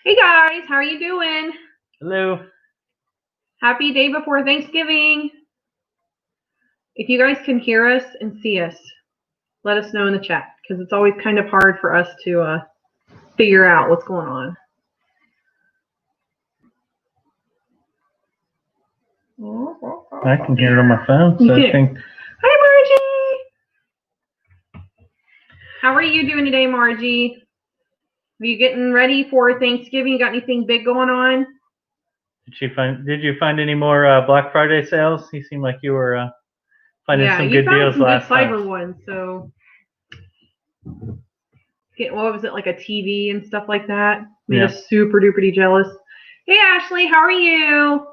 Hey guys, how are you doing? Hello. Happy day before Thanksgiving. If you guys can hear us and see us, let us know in the chat because it's always kind of hard for us to figure out what's going on. I can hear it on my phone, so I think. Hi, Margie. How are you doing today, Margie? Are you getting ready for Thanksgiving? You got anything big going on? Did you find any more Black Friday sales? You seem like you were finding some good deals last time. Yeah, you found some good cyber ones. So, what was it, like a TV and stuff like that? Made us super duper jealous. Hey, Ashley, how are you?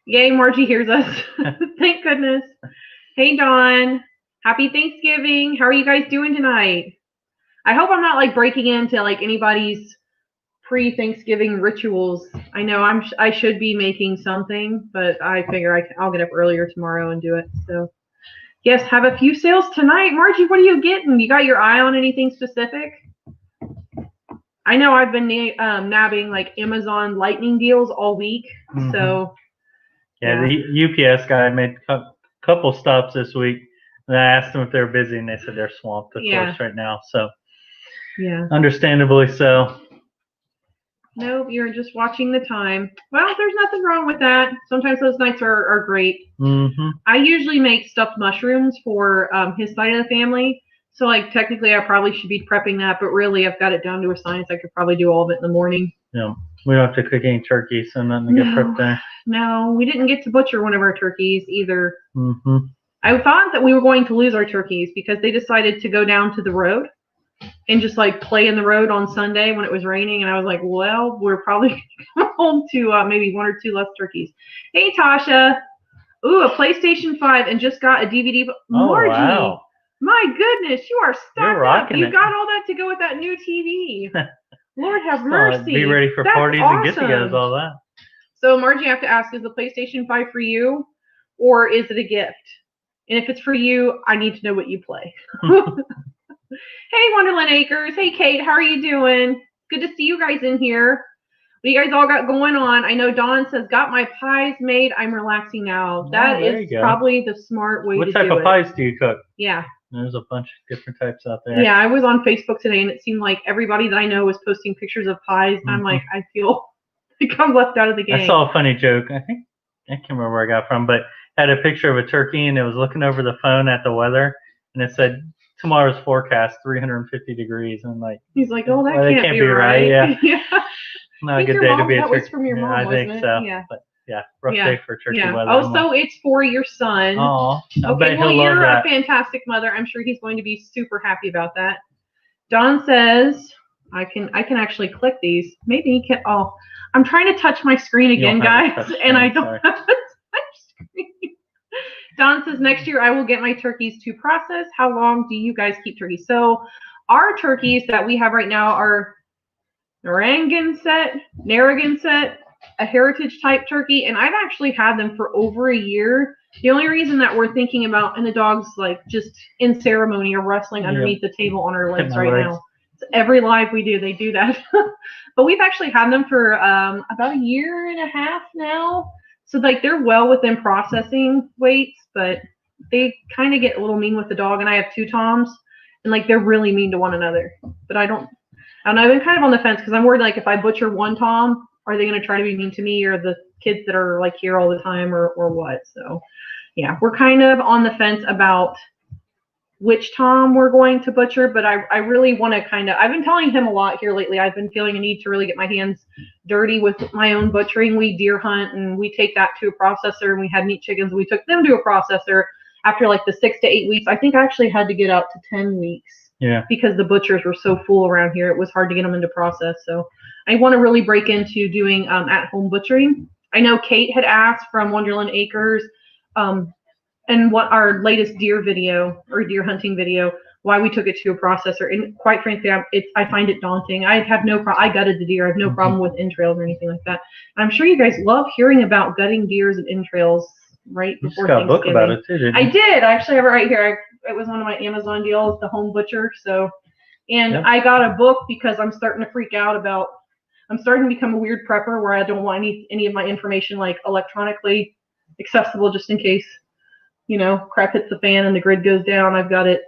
Yay, Margie hears us. Thank goodness. Hey, Dawn. Happy Thanksgiving. How are you guys doing tonight? I hope I'm not like breaking into like anybody's pre-Thanksgiving rituals. I know I should be making something, but I figure I'll get up earlier tomorrow and do it. So, yes, have a few sales tonight. Margie, what are you getting? You got your eye on anything specific? I know I've been nabbing like Amazon Lightning deals all week. Mm-hmm. So. Yeah, the UPS guy made a couple stops this week, and I asked them if they were busy, and they said they're swamped, of course, right now. So, understandably so. Nope, you're just watching the time. Well, there's nothing wrong with that. Sometimes those nights are great. Mm-hmm. I usually make stuffed mushrooms for his side of the family. So, like, technically, I probably should be prepping that, but really, I've got it down to a science. I could probably do all of it in the morning. Yeah, we don't have to cook any turkey, so nothing to get prepped there. No, we didn't get to butcher one of our turkeys either. Mm-hmm. I thought that we were going to lose our turkeys because they decided to go down to the road and just like play in the road on Sunday when it was raining. And I was like, well, we're probably going to come home to maybe one or two less turkeys. Hey, Tasha. Ooh, a PlayStation 5 and just got a DVD. Margie, wow. My goodness, you are stocked up. You it. got all that to go with that new TV. Lord have mercy. Be ready for parties and get-togethers, all that. So, Margie, I have to ask, is the PlayStation 5 for you or is it a gift? And if it's for you, I need to know what you play. Hey, Wonderland Acres. Hey, Kate. How are you doing? Good to see you guys in here. What you guys all got going on? I know Dawn says, got my pies made. I'm relaxing now. That is probably the smart way to do it. What type of pies do you cook? Yeah. There's a bunch of different types out there. Yeah, I was on Facebook today, and it seemed like everybody that I know was posting pictures of pies. And I'm like, I feel like I'm left out of the game. I saw a funny joke. I can't remember where I got it from, but had a picture of a turkey, and it was looking over the phone at the weather, and it said, tomorrow's forecast, 350 degrees. And like, he's like, oh, that can't be right. Yeah. Yeah. Not a good day to be a turkey. That was from your mom, I think so. Yeah. But yeah, rough day for turkey weather. Oh, so it's for your son. Oh, okay. Well, you're a fantastic mother. I'm sure he's going to be super happy about that. Don says, I can actually click these. Maybe he can. Oh, I'm trying to touch my screen again, guys, and I don't have a touch screen. Don says, next year I will get my turkeys to process. How long do you guys keep turkeys? So our turkeys that we have right now are Narragansett, a heritage type turkey, and I've actually had them for over a year. The only reason that we're thinking about, and the dog's like just in ceremony or wrestling underneath the table on her legs now. So every live we do, they do that. But we've actually had them for about a year and a half now. So like they're well within processing weights, but they kind of get a little mean with the dog. And I have two Toms, and like they're really mean to one another. But I've been kind of on the fence because I'm worried like if I butcher one Tom, are they going to try to be mean to me or the kids that are like here all the time or what? So yeah, we're kind of on the fence about which Tom we're going to butcher, but I really want to I've been telling him a lot here lately. I've been feeling a need to really get my hands dirty with my own butchering. We deer hunt and we take that to a processor, and we had meat chickens. We took them to a processor after like the 6 to 8 weeks. I think I actually had to get out to 10 weeks. Yeah. Because the butchers were so full around here, it was hard to get them into process. So I want to really break into doing at-home butchering. I know Kate had asked from Wonderland Acres, and what our latest deer video or deer hunting video, why we took it to a processor. And quite frankly, I find it daunting. I have no problem. I gutted the deer. I have no problem with entrails or anything like that. And I'm sure you guys love hearing about gutting deers and entrails right before Thanksgiving. You just got a book about it too, didn't you? I did. I actually have it right here. It was one of my Amazon deals, The Home Butcher. So And I got a book because I'm starting to freak out about. I'm starting to become a weird prepper where I don't want any of my information like electronically accessible just in case, crap hits the fan and the grid goes down. I've got it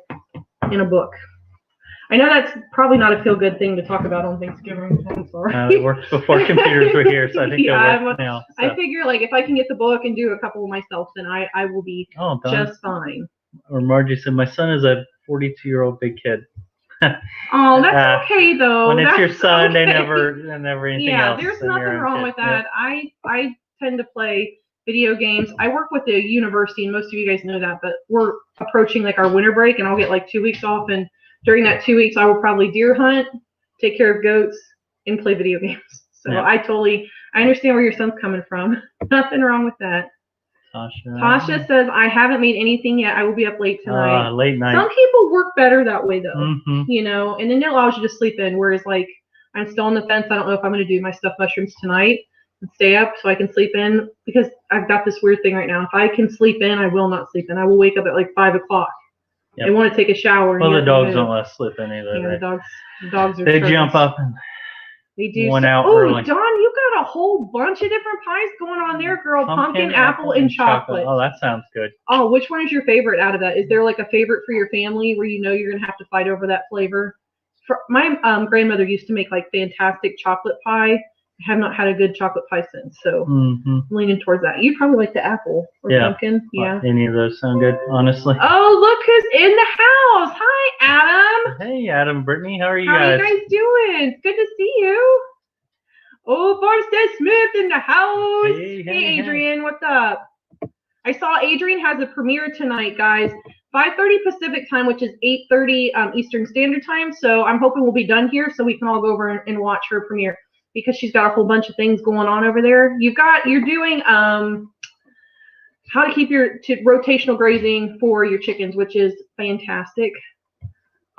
in a book. I know that's probably not a feel-good thing to talk about on Thanksgiving. I'm sorry. It worked before computers were here, so I think it'll work now. So. I figure like if I can get the book and do a couple myself, then I will be just fine. Or Margie said, my son is a 42-year-old big kid. Oh, that's okay though. When it's that's your son, okay. they never anything else. Yeah, there's nothing wrong with that. I tend to play video games. I work with a university, and most of you guys know that, but we're approaching like our winter break, and I'll get like 2 weeks off, and during that 2 weeks, I will probably deer hunt, take care of goats, and play video games. So I understand where your son's coming from. Nothing wrong with that. Tasha says, I haven't made anything yet. I will be up late tonight. Late night. Some people work better that way, though. Mm-hmm. And then it allows you to sleep in, whereas, like, I'm still on the fence. I don't know if I'm going to do my stuffed mushrooms tonight and stay up so I can sleep in, because I've got this weird thing right now. If I can sleep in, I will not sleep in. I will wake up at, like, 5 o'clock. Yep. I want to take a shower. Well, the dogs don't let us sleep in either. Yeah, the dogs are They jump up and they do. Out early. Dawn, you got a whole bunch of different pies going on there, girl. Pumpkin, apple, and chocolate. Oh, that sounds good. Oh, which one is your favorite out of that? Is there like a favorite for your family where you're going to have to fight over that flavor? My grandmother used to make like fantastic chocolate pie. I have not had a good chocolate pie since, so I'm leaning towards that. You'd probably like the apple or pumpkin. Yeah. Any of those sound good, honestly. Oh, look who's in the house. Hi, Adam. Hey, Adam, Brittany. How are you guys? How are you guys doing? It's good to see you. Oh, Farmstead Smith in the house. Hey, Adrian. What's up? I saw Adrian has a premiere tonight, guys. 5:30 Pacific time, which is 8:30 Eastern Standard Time. So I'm hoping we'll be done here so we can all go over and watch her premiere, because she's got a whole bunch of things going on over there. You're doing how to keep your rotational grazing for your chickens, which is fantastic.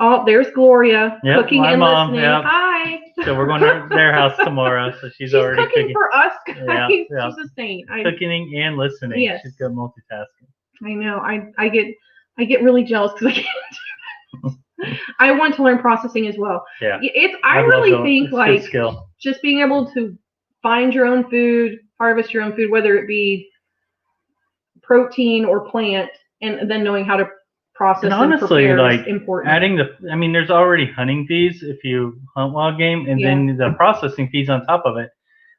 Oh, there's Gloria cooking and listening. Yep. Hi. So we're going to their house tomorrow. So she's already cooking for us, guys. She's a saint. Cooking and listening. Yes. She's good multitasking. I know. I get really jealous because I can't. I want to learn processing as well. Yeah. I really think like just being able to find your own food, harvest your own food, whether it be protein or plant, and then knowing how to process and honestly, prepare like is important. Adding there's already hunting fees if you hunt wild game, and then the processing fees on top of it.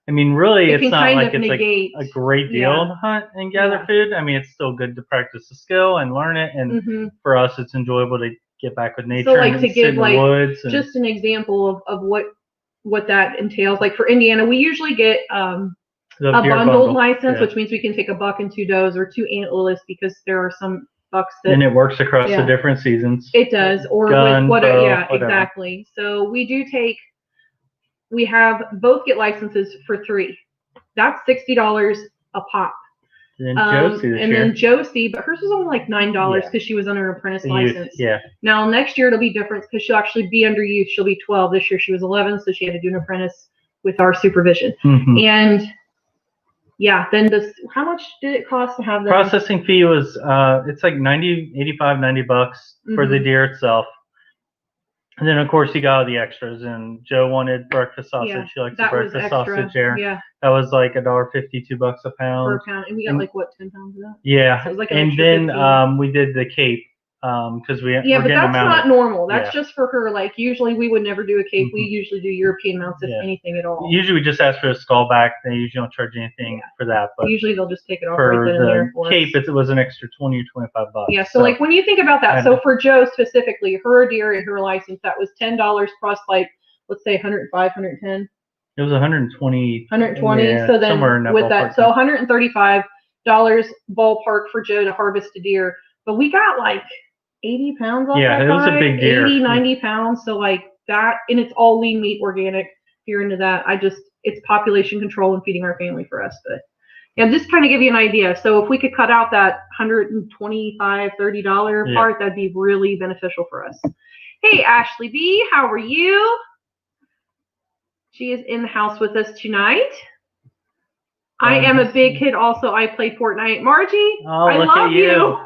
I mean, really, it's not like it's like a great deal to hunt and gather food. I mean, it's still good to practice the skill and learn it, and for us, it's enjoyable to get back with nature. So, like, and to give like woods just an example of what that entails. Like for Indiana, we usually get a bundled license, which means we can take a buck and 2 does or 2 antlerless, because there are some bucks that. And it works across the different seasons. It does, or gun, with bow, whatever. Exactly. So we have both get licenses for 3. That's $60 a pop. And Josie then Josie, but hers was only like $9 because she was under an apprentice license. Yeah. Now next year it'll be different because she'll actually be under youth. She'll be 12. This year she was 11, so she had to do an apprentice with our supervision. And then how much did it cost to have the processing fee? Was it's like $90 for the deer itself. And then, of course, you got all the extras. And Joe wanted breakfast sausage. Yeah, she likes the breakfast sausage there. Yeah. That was like $1.50, $2 a pound. Per pound. And we got 10 pounds of that? Yeah. So it was like and then we did the cape because we're but that's not normal. That's just for her. Like, usually we would never do a cape. We usually do European mounts, if anything at all. Usually we just ask for a skull back. They usually don't charge anything for that. But usually they'll just take it off right then and there for cape, it was an extra $20 or $25. Yeah, so like when you think about that, so for Joe specifically, her deer and her license, that was $10 plus like, let's say 105, 110. It was 120. 120. Yeah, so then somewhere in that with that, so $135 ballpark for Joe to harvest a deer. But we got like 80 pounds off that. Yeah, it was a big deer. 80, 90 pounds. So like that, and it's all lean meat, organic. If you're into that, it's population control and feeding our family for us. But yeah, just kind of give you an idea. So if we could cut out that $125, $30 part, that'd be really beneficial for us. Hey, Ashley B, how are you? She is in the house with us tonight. I am a big kid also. I play Fortnite. Margie, I love you.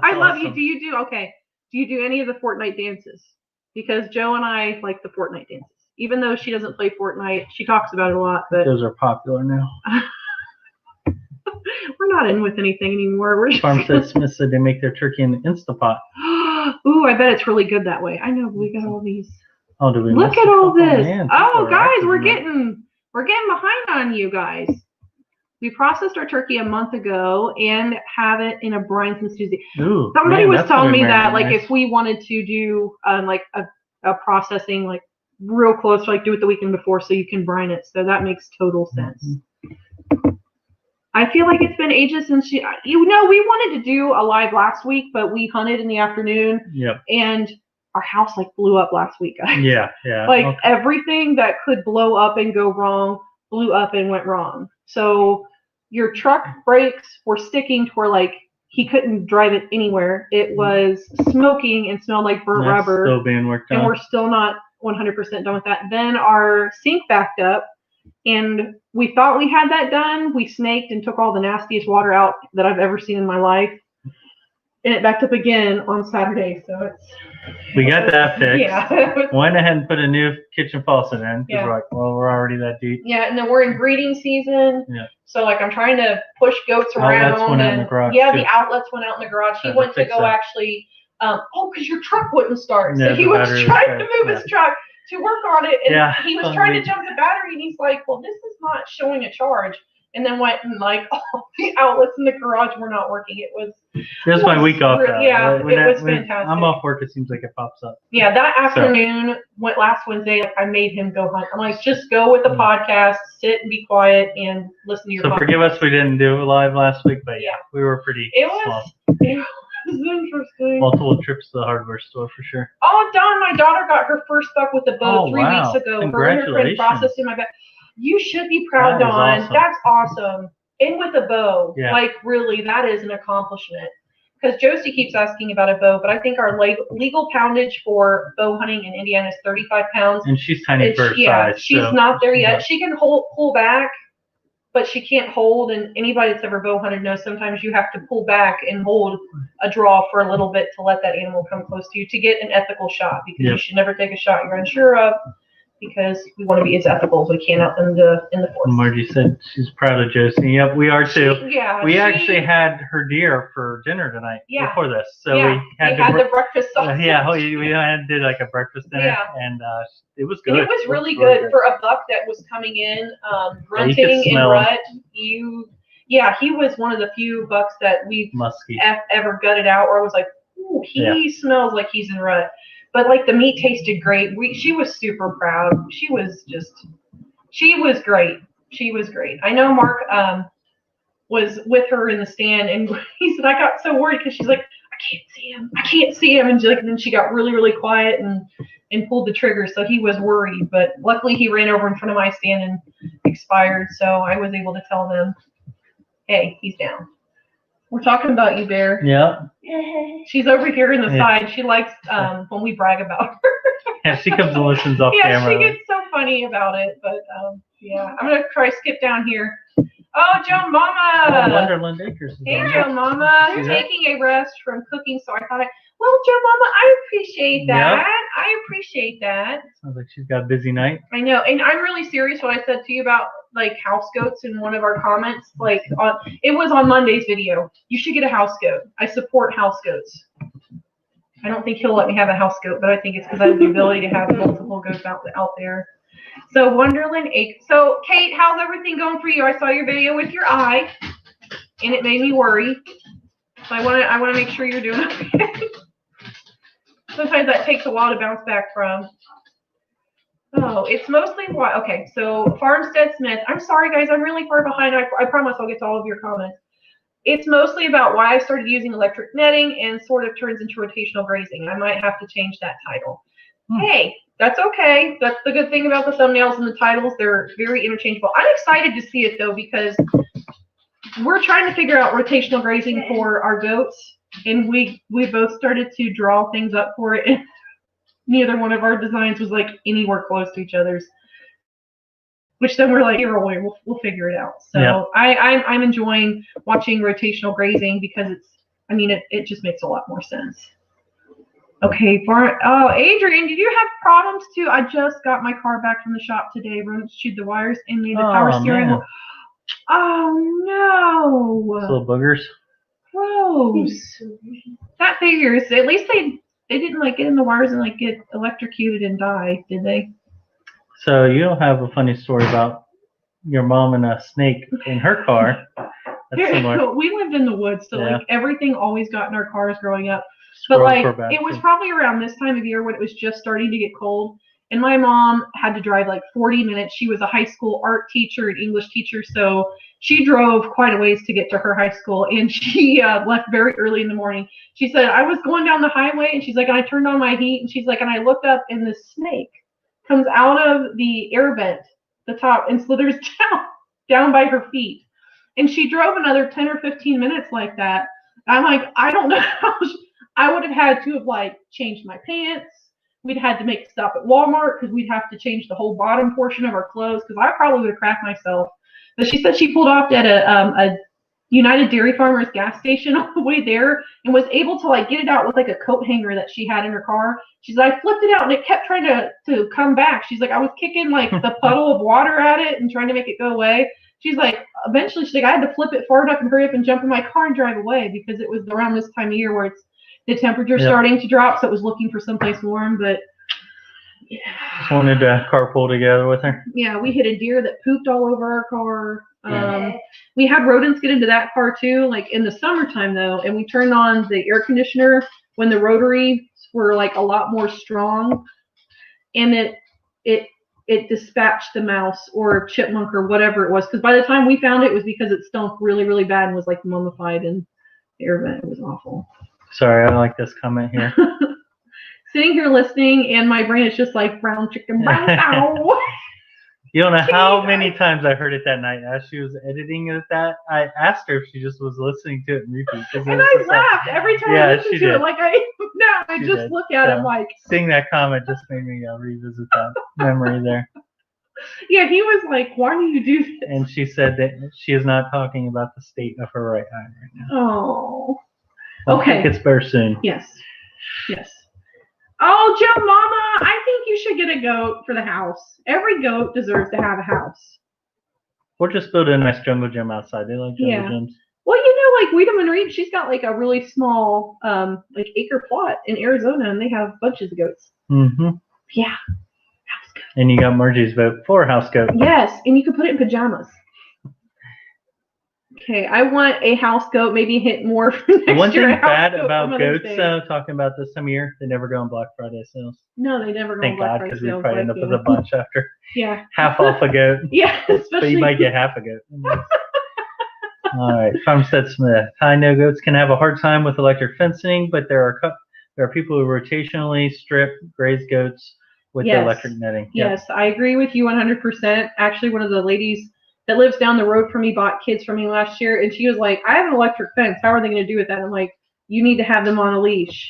I love you. Do you do any of the Fortnite dances? because Joe and I like the Fortnite dances. Even though she doesn't play Fortnite, she talks about it a lot. But those are popular now. We're not in with anything anymore. We're Farmstead Smith said they make their turkey in the Instapot. Ooh, I bet it's really good that way. I know, we got all these. Oh, do we look at all this? Man, guys, we're getting behind on you guys. We processed our turkey a month ago and have it in a brine since Tuesday. Ooh, somebody was telling me that like if we wanted to do like a processing like real close, like do it the weekend before so you can brine it. So that makes total sense. I feel like it's been ages since we wanted to do a live last week, but we hunted in the afternoon. Yep. And our house like blew up last week, guys. Yeah. Like everything that could blow up and go wrong blew up and went wrong. So your truck brakes were sticking to where like he couldn't drive it anywhere. It was smoking and smelled like burnt rubber. Still being worked on. And we're still not 100% done with that. Then our sink backed up, and we thought we had that done. We snaked and took all the nastiest water out that I've ever seen in my life. And it backed up again on Saturday, so we got that fixed. Yeah. Went ahead and put a new kitchen faucet in. Yeah. We're like, well, we're already that deep. Yeah, and then we're in breeding season. Yeah. So like I'm trying to push goats around. Outlets went out in the garage. Yeah, too. the outlets went out in the garage. He went to go actually. Because your truck wouldn't start. So he was trying to move his truck to work on it, and he was trying to jump the battery, and he's like, well, this is not showing a charge. And then went and like all the outlets in the garage were not working. It was my week off. Yeah, it was fantastic. I'm off work. It seems like it pops up. Yeah, that afternoon, last Wednesday, I made him go hunt. I'm like, just go with the podcast, sit and be quiet, and listen to your. So forgive us, we didn't do it live last week, but yeah, we were pretty. It was interesting. Multiple trips to the hardware store for sure. Oh, Dawn, my daughter got her first buck with a bow 3 weeks ago. Congratulations. Her friend processed in my back. You should be proud, Dawn. Awesome. That's awesome. And with a bow. Yeah. Like, really, that is an accomplishment. Because Josie keeps asking about a bow, but I think our legal poundage for bow hunting in Indiana is 35 pounds. And she's tiny for her size. Yeah, she's not there yet. She can pull back, but she can't hold. And anybody that's ever bow hunted knows sometimes you have to pull back and hold a draw for a little bit to let that animal come close to you to get an ethical shot, because you should never take a shot you're unsure of, because we want to be as ethical as we can out in the forest. Margie said she's proud of Josie. Yep, we are too. We actually had her deer for dinner tonight before this. So we had the breakfast sausage. We did like a breakfast dinner, and it was good. And it was really good for a buck that was coming in, grunting in rut. He was one of the few bucks that we've ever gutted out where I was like, ooh, he smells like he's in rut. But like the meat tasted great. She was super proud. She was great. She was great. I know Mark was with her in the stand, and he said, I got so worried because she's like, I can't see him. And then she got really, really quiet and pulled the trigger. So he was worried, but luckily he ran over in front of my stand and expired. So I was able to tell them, hey, he's down. We're talking about you, Bear. Yeah. She's over here in the side. She likes when we brag about her. Yeah, she comes and listens off camera. Yeah, she gets so funny about it. But I'm gonna try to skip down here. Oh, Joan Mama. Wonderland Acres. Hey, Joan Mama. Taking a rest from cooking, so I thought well, Joan Mama, I appreciate that. Yep. I appreciate that. Sounds like she's got a busy night. I know, and I'm really serious what I said to you about like house goats in one of our comments. Like it was on Monday's video. You should get a house goat. I support house goats. I don't think he'll let me have a house goat, but I think it's because I have the ability to have multiple goats out there. So Wonderland Acres. So Kate, how's everything going for you? I saw your video with your eye, and it made me worry. So I want to make sure you're doing okay. Sometimes that takes a while to bounce back from. Oh, it's mostly why. Okay, so Farmstead Smith. I'm sorry, guys. I'm really far behind. I promise I'll get to all of your comments. It's mostly about why I started using electric netting and sort of turns into rotational grazing. I might have to change that title. Hey, that's okay. That's the good thing about the thumbnails and the titles. They're very interchangeable. I'm excited to see it, though, because we're trying to figure out rotational grazing for our goats. And we both started to draw things up for it. And neither one of our designs was like anywhere close to each other's. Which then we're like, here, we'll figure it out. So I'm enjoying watching rotational grazing because it just makes a lot more sense. Okay, Adrian, did you have problems too? I just got my car back from the shop today. Rodents chewed the wires and made the power steering wheel. Oh no! Those little boogers. Gross. That figures. At least they didn't like get in the wires and like get electrocuted and die, did they? So you don't have a funny story about your mom and a snake in her car? That's similar. We lived in the woods, so like everything always got in our cars growing up. But like it was probably around this time of year when it was just starting to get cold, and my mom had to drive like 40 minutes. She was a high school art teacher and English teacher, so she drove quite a ways to get to her high school, and she left very early in the morning. She said, I was going down the highway, and she's like, and I turned on my heat, and she's like, and I looked up, and this snake comes out of the air vent, the top, and slithers down by her feet. And she drove another 10 or 15 minutes like that. I'm like, I don't know how I would have had to have like changed my pants. We'd had to make a stop at Walmart because we'd have to change the whole bottom portion of our clothes because I probably would have cracked myself. But she said she pulled off at a United Dairy Farmers gas station on the way there and was able to like get it out with like a coat hanger that she had in her car. She's like, I flipped it out and it kept trying to come back. She's like, I was kicking like the puddle of water at it and trying to make it go away. She's like, eventually she's like, I had to flip it far enough and hurry up and jump in my car and drive away because it was around this time of year where it's the temperature starting to drop, so it was looking for someplace warm. But yeah, just wanted to carpool together with her. Yeah, we hit a deer that pooped all over our car. We had rodents get into that car too, like in the summertime though, and we turned on the air conditioner when the rotaries were like a lot more strong, and it dispatched the mouse or chipmunk or whatever it was. Because by the time we found it, it was because it stunk really, really bad and was like mummified in the air vent. It was awful. Sorry, I don't like this comment here. Sitting here listening, and my brain is just like brown chicken, brown cow. You don't know how many times I heard it that night as she was editing it. I asked her if she just was listening to it in repeat. And I laughed every time I listened to it. Like I just look at him like. Seeing that comment just made me revisit that memory there. Yeah, he was like, "Why do you do this?" And she said that she is not talking about the state of her right eye right now. Oh. Okay. It gets better soon. Yes. Yes. Oh, Joe Mama, I think you should get a goat for the house. Every goat deserves to have a house. Or just build a nice jungle gym outside. They like jungle gyms. Well, you know, like Weedham and Reed, she's got like a really small like acre plot in Arizona, and they have bunches of goats. Mm-hmm. Yeah. House goat. And you got Margie's vote for a house goat. Yes, and you can put it in pajamas. Okay, I want a house goat, maybe hit more for next year. One thing bad about goats, though, talking about this time of year, they never go on Black Friday sales. No, they never go on Black Friday sales. Thank God, because we probably end up with a bunch after. Yeah. Half off a goat. Yeah, especially. But you might get half a goat. All right, Farmstead Smith. I know goats can have a hard time with electric fencing, but there are people who rotationally strip graze goats with the electric netting. Yes, I agree with you 100%. Actually, one of the ladies that lives down the road from me bought kids from me last year, and she was like, I have an electric fence. How are they going to do with that? I'm like, you need to have them on a leash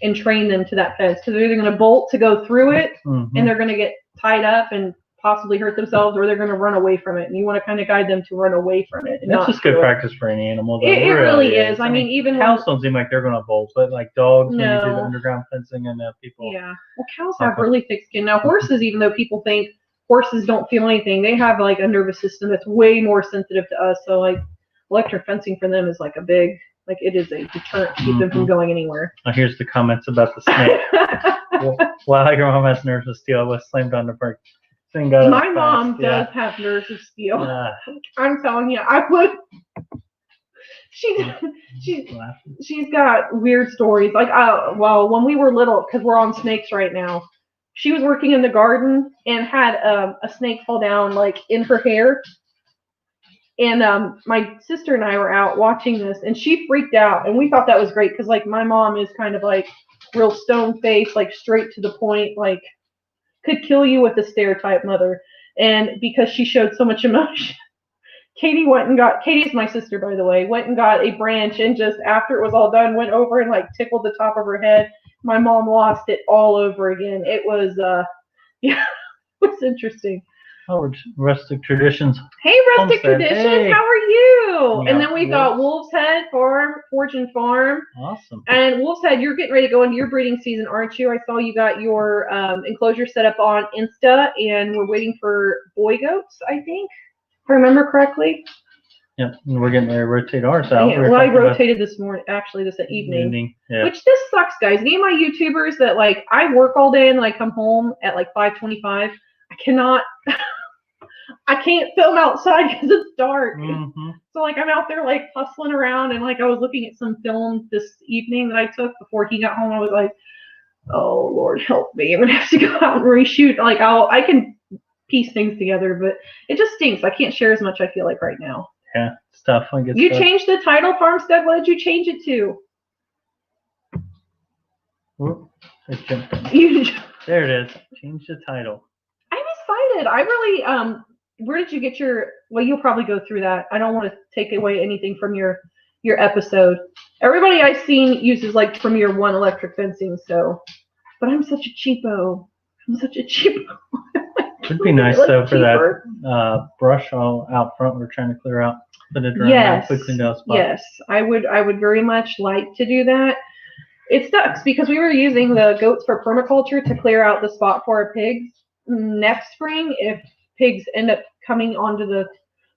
and train them to that fence because they're either going to bolt to go through it and they're going to get tied up and possibly hurt themselves, or they're going to run away from it. And you want to kind of guide them to run away from it. That's just good practice for any animal. It really is. I mean, even cows don't seem like they're going to bolt, but like dogs, when you do the underground fencing and people. Yeah. Well, cows have really thick skin. Now, horses, even though people think horses don't feel anything, they have like a nervous system that's way more sensitive to us. So like electric fencing for them is like a big, like it is a deterrent to keep them from going anywhere. Now here's the comments about the snake. Wow, your mom has nerves of steel. I was slammed on the brick. My mom does have nerves of steel. I'm telling you, I would. She's got weird stories. Like, well, when we were little, because we're on snakes right now, she was working in the garden and had a snake fall down like in her hair. And my sister and I were out watching this, and she freaked out, and we thought that was great because like my mom is kind of like real stone face, like straight to the point, like could kill you with a stare type mother. And because she showed so much emotion, Katie's my sister, by the way, went and got a branch, and just after it was all done, went over and like tickled the top of her head. My mom lost it all over again. It was, it was interesting. Oh, Rustic Traditions. Hey, Rustic Traditions, hey. How are you? And then we got WOLVESHEAD Fortune Farm. Awesome. And WOLVESHEAD, you're getting ready to go into your breeding season, aren't you? I saw you got your enclosure set up on Insta, and we're waiting for boy goats, I think, if I remember correctly. Yeah, and we're getting ready to rotate ours out. Yeah, well, I rotated this morning, actually, this evening. Yeah. Which this sucks, guys. Any of my YouTubers that, like, I work all day and then I come home at, like, 5:25, I cannot... I can't film outside because it's dark. Mm-hmm. So, like, I'm out there, like, hustling around, and, like, I was looking at some film this evening that I took before he got home. I was like, oh, Lord, help me. I'm going to have to go out and reshoot. Like, I can piece things together, but it just stinks. I can't share as much, I feel like, right now. Yeah, it's tough. You changed the title, Farmstead. What did you change it to? Whoop, there it is. Change the title. I'm excited. I really, where did you get your, well, you'll probably go through that. I don't want to take away anything from your episode. Everybody I've seen uses, like, Premier One electric fencing, so, but I'm such a cheapo. It'd be nice, though, for that brush all out front we're trying to clear out. Yes, yes, I would very much like to do that. It sucks because we were using the goats for permaculture to clear out the spot for our pigs. Next spring, if pigs end up coming onto the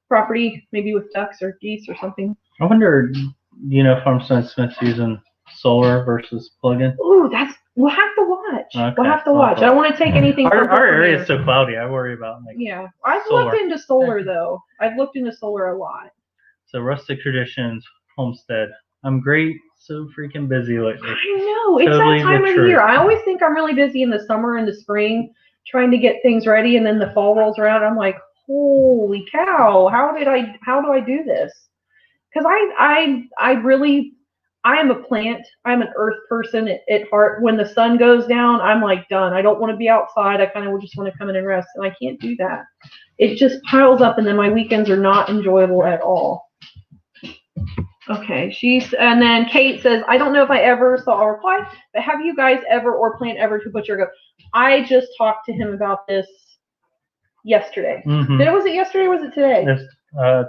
property, maybe with ducks or geese or something. I wonder, Farmstead Smith's using solar versus plug-in? Ooh, we'll have to watch. Okay. We'll have to watch. I don't want to take anything. Our area is so cloudy. I worry about I've looked into solar though. I've looked into solar a lot. So Rustic Traditions, Homestead. I'm great. So freaking busy lately. I know. It's totally that time of year. I always think I'm really busy in the summer and the spring, trying to get things ready, and then the fall rolls around. I'm like, holy cow! How do I do this? Because I am a plant. I'm an earth person at heart. When the sun goes down, I'm like done. I don't want to be outside. I kind of just want to come in and rest, and I can't do that. It just piles up, and then my weekends are not enjoyable at all. Okay, and then Kate says, I don't know if I ever saw a reply, but have you guys ever or plan ever to butcher a goat? I just talked to him about this yesterday. Mm-hmm. Was it yesterday or was it today?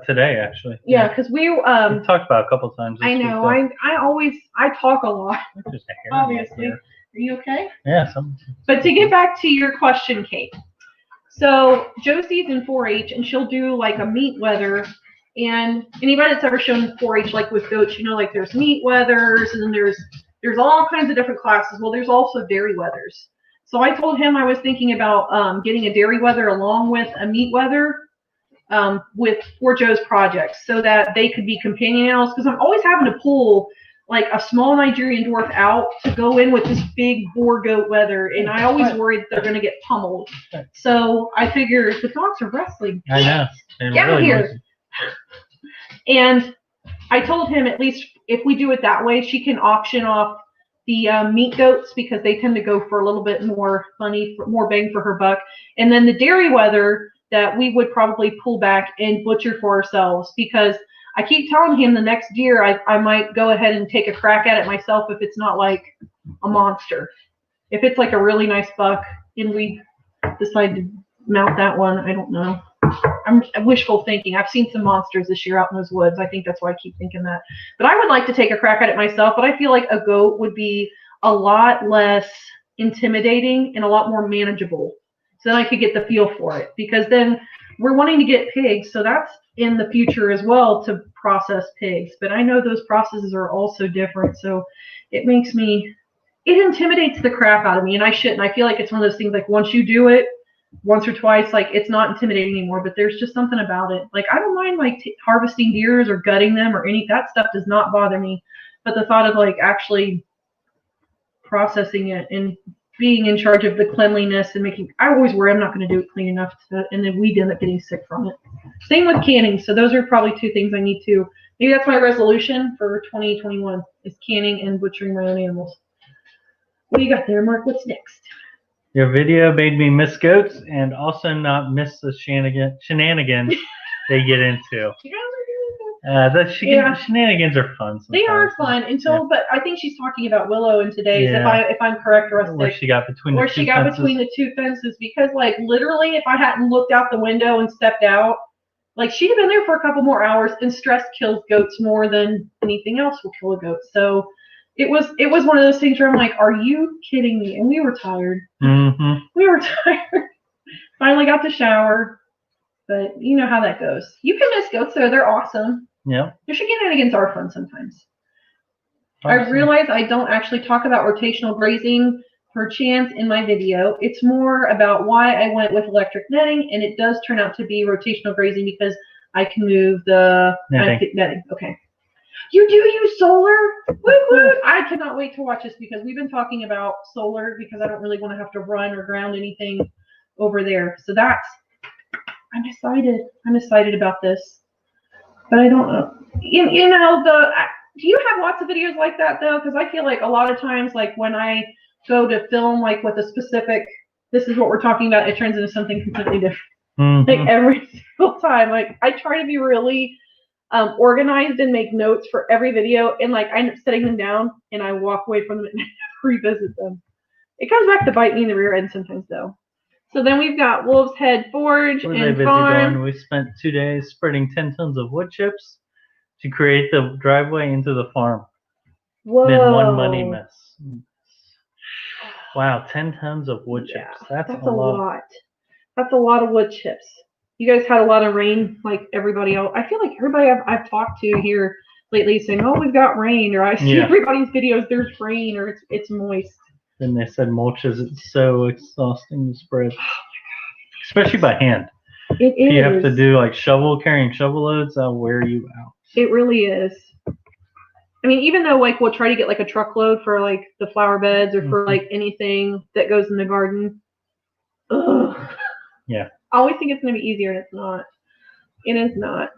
Today, actually. Yeah, because we talked about it a couple times. I know. I talk a lot. Obviously. Are you okay? Yeah. But to get back to your question, Kate. So Josie's in 4-H, and she'll do like a meat weather. And anybody that's ever shown 4-H, like with goats, like there's meat weathers, and then there's all kinds of different classes. Well, there's also dairy weathers. So I told him I was thinking about getting a dairy weather along with a meat weather for Joe's projects, so that they could be companion animals. Because I'm always having to pull like a small Nigerian dwarf out to go in with this big boar goat weather, and I always worry that they're going to get pummeled. So I figure the dogs are wrestling. I know. Get really here. And I told him, at least if we do it that way, she can auction off the meat goats, because they tend to go for a little bit more money, more bang for her buck. And then the dairy weather that we would probably pull back and butcher for ourselves, because I keep telling him the next year I might go ahead and take a crack at it myself if it's not like a monster. If it's like a really nice buck and we decide to mount that one, I don't know. I'm wishful thinking. I've seen some monsters this year out in those woods. I think that's why I keep thinking that. But I would like to take a crack at it myself, but I feel like a goat would be a lot less intimidating and a lot more manageable. So then I could get the feel for it, because then we're wanting to get pigs. So that's in the future as well, to process pigs. But I know those processes are also different. So it intimidates the crap out of me, and I shouldn't. I feel like it's one of those things, like once you do it, once or twice, like it's not intimidating anymore, but there's just something about it. Like I don't mind like harvesting deers or gutting them or that stuff does not bother me. But the thought of like actually processing it and being in charge of the cleanliness and I always worry I'm not going to do it clean enough and then we'd end up getting sick from it. Same with canning. So those are probably two things I need to, maybe that's my resolution for 2021 is canning and butchering my own animals. What do you got there, Mark? What's next? Your video made me miss goats and also not miss the shenanigans they get into. Shenanigans are fun. They are fun until, but I think she's talking about Willow in today's. If I'm correct, Rustic. Where she got between the two fences, because like literally, if I hadn't looked out the window and stepped out, like she'd have been there for a couple more hours. And stress kills goats more than anything else will kill a goat. So it was one of those things where I'm like, are you kidding me? And we were tired. Mm-hmm. We were tired. Finally got to shower, but you know how that goes. You can miss goats though; they're awesome. Yeah. Their shenanigans are fun sometimes. Awesome. I realize I don't actually talk about rotational grazing per chance in my video. It's more about why I went with electric netting, and it does turn out to be rotational grazing because I can move the netting. Okay. You do use solar? Woo-hoo! I cannot wait to watch this because we've been talking about solar because I don't really want to have to run or ground anything over there. So I'm excited. I'm excited about this. But I don't know. You know, do you have lots of videos like that though? Because I feel like a lot of times, like when I go to film, like with a specific, this is what we're talking about, it turns into something completely different. Mm-hmm. Like every single time, like I try to be really organized and make notes for every video, and like I end up setting them down and I walk away from them and revisit them. It comes back to bite me in the rear end sometimes though. So then we've got Wolves Head Forge and Farm. We spent 2 days spreading 10 tons of wood chips to create the driveway into the farm. Whoa. Been one money mess. Wow, 10 tons of wood chips. That's a lot. That's a lot of wood chips. You guys had a lot of rain, like everybody else. I feel like everybody I've talked to here lately is saying, "Oh, we've got rain," or I see everybody's videos. There's rain, or it's moist. Then they said mulches. It's so exhausting to spread, especially by hand. It is. You have to do like carrying shovel loads. That'll wear you out. It really is. I mean, even though like we'll try to get like a truckload for like the flower beds or for like anything that goes in the garden. Ugh. Yeah. I always think it's going to be easier, and it's not. It is not.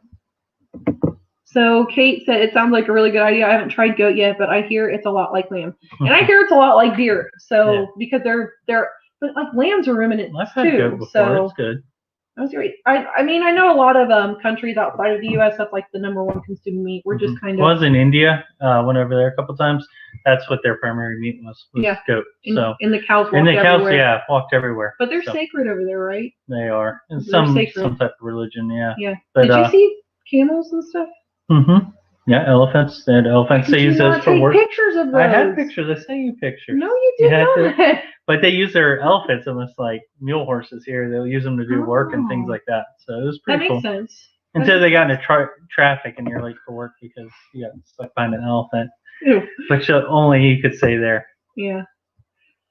So Kate said, it sounds like a really good idea. I haven't tried goat yet, but I hear it's a lot like lamb. And I hear it's a lot like deer. So because they're but like lambs are ruminants I've had goat before. So it's good. That was great. I mean, I know a lot of countries outside of the U.S. that's like the #1 consumed meat. We're just kind of. I was in India. Went over there a couple times. That's what their primary meat was goat. And the cows walked everywhere. But they're sacred over there, right? They are. And some type of religion, yeah. Yeah. But, did you see camels and stuff? Mm-hmm. Yeah, elephants. They had elephants. They use those for work. Pictures of those. I had pictures. I sent you pictures. No, you did not. But they use their elephants almost like mule horses here. They'll use them to do work and things like that. So it was pretty cool. That makes sense. Until they got into traffic and you're late for work because you got stuck behind an elephant. Ew. Which only you could say there. Yeah.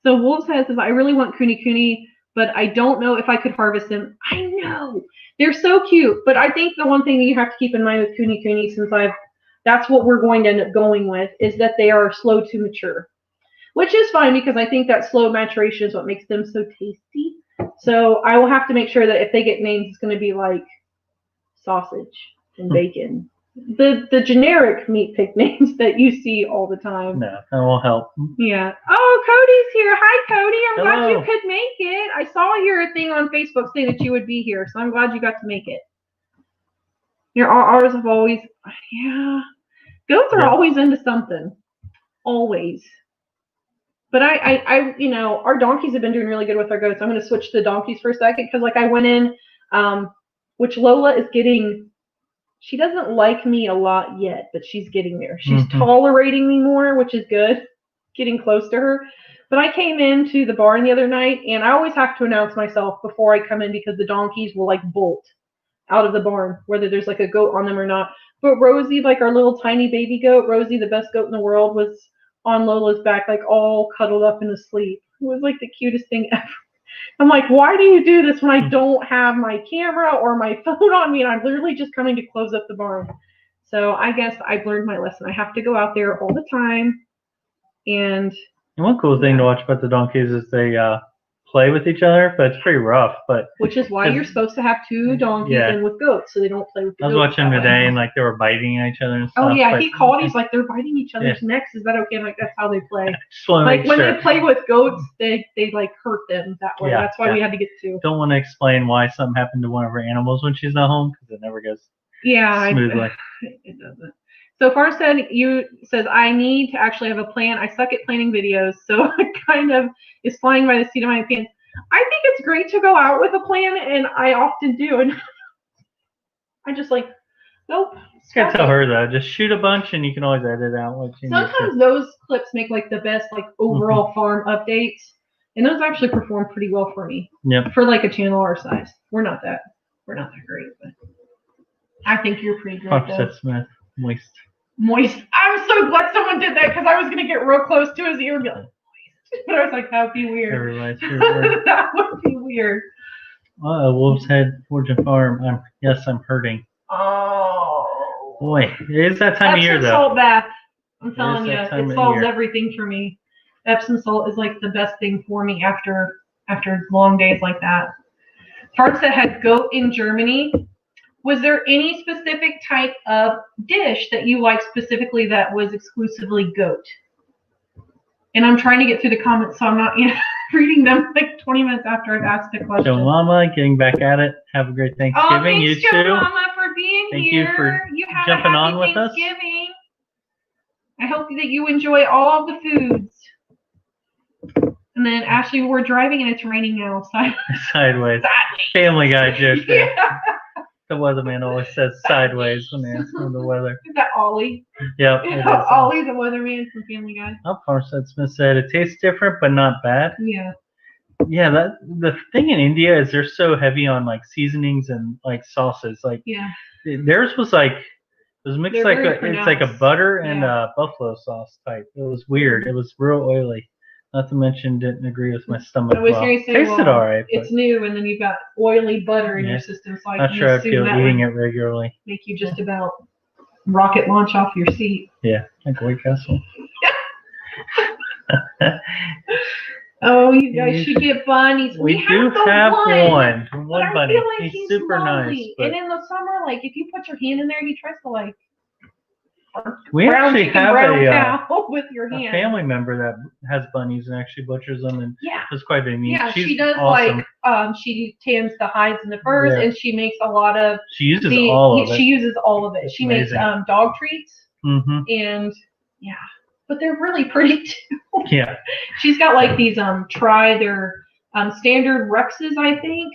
So Wolves says, I really want kuni, but I don't know if I could harvest them. I know. They're so cute. But I think the one thing that you have to keep in mind with kuni, since that's what we're going to end up going with, is that they are slow to mature. Which is fine because I think that slow maturation is what makes them so tasty. So I will have to make sure that if they get names, it's going to be like sausage and bacon. The generic meat pick names that you see all the time. No, that will help. Yeah. Oh, Cody's here. Hi, Cody. I'm glad you could make it. I saw your thing on Facebook saying that you would be here, so I'm glad you got to make it. Ours have always, goats are always into something. Always. But I our donkeys have been doing really good with our goats. I'm going to switch to donkeys for a second because like I went in, which Lola is getting. She doesn't like me a lot yet, but she's getting there. She's tolerating me more, which is good. Getting close to her. But I came into the barn the other night, and I always have to announce myself before I come in because the donkeys will like bolt out of the barn, whether there's like a goat on them or not. But Rosie, like our little tiny baby goat, Rosie, the best goat in the world, was on Lola's back, like all cuddled up and asleep. It was like the cutest thing ever. I'm like, why do you do this when I don't have my camera or my phone on me and I'm literally just coming to close up the barn? So I guess I've learned my lesson. I have to go out there all the time. And one cool thing to watch about the donkeys is they play with each other, but it's pretty rough. Which is why you're supposed to have two donkeys and with goats, so they don't play with the goats. I was watching them today, and like they were biting each other and stuff. Oh yeah, he called. He's like, they're biting each other's necks. Is that okay? I'm like, that's how they play. Like when they play with goats, they like hurt them that way. That's why we had to get two. Don't want to explain why something happened to one of our animals when she's not home because it never goes. smoothly. It doesn't. So Farmstead says, I need to actually have a plan. I suck at planning videos, so it kind of is flying by the seat of my pants. I think it's great to go out with a plan, and I often do. And I just like, nope. You gotta tell her though, just shoot a bunch, and you can always edit out what you need. Sometimes those clips make like the best like overall farm updates, and those actually perform pretty well for me. Yep. For like a channel our size, we're not that great, but I think you're pretty great. Farmstead Smith, moist. I'm so glad someone did that because I was gonna get real close to his ear and be like, moist. But I was like, that would be weird. Everybody's favorite. That would be weird. WOLVESHEAD Fortune Farm. I'm hurting. Oh. Boy, it is that time of year though. Epsom salt bath. I'm telling you, it solves everything for me. Epsom salt is like the best thing for me after long days like that. Farmstead had goat in Germany. Was there any specific type of dish that you liked specifically that was exclusively goat? And I'm trying to get through the comments, so I'm not reading them like 20 minutes after I've asked the question. So, Mama, getting back at it. Have a great Thanksgiving. Oh, thanks, you Joe too. Mama, for being Thank here. you for have jumping on with us. I hope that you enjoy all of the foods. And then, Ashley, we're driving and it's raining now. Sideways. Family Guy joke there. Yeah. The weatherman always says sideways when they ask him the weather. Is that Ollie? Yep. Ollie, the weatherman from Family Guy. Farmstead Smith said it tastes different, but not bad. Yeah. Yeah, the thing in India is they're so heavy on like seasonings and like sauces. Like theirs was like mixed it's like a butter and a buffalo sauce type. It was weird. It was real oily. Not to mention, didn't agree with my stomach. I was going to say, tasted all right. It's new, and then you've got oily butter in your system. So not sure I feel eating it regularly. Make you just about rocket launch off your seat. Yeah, like White Castle. Oh, you guys should get bunnies. We do have one bunny. Like he's super lovely. nice. But... And in the summer, like if you put your hand in there, he tries to like. We actually have with your hand. A family member that has bunnies and actually butchers them, and it's quite a neat. Yeah, She's she does awesome. like she tans the hides and the furs, and she makes a lot of. She uses all of it. She uses all of it. She makes dog treats, and but they're really pretty too. Yeah. She's got like these they're standard Rexes, I think.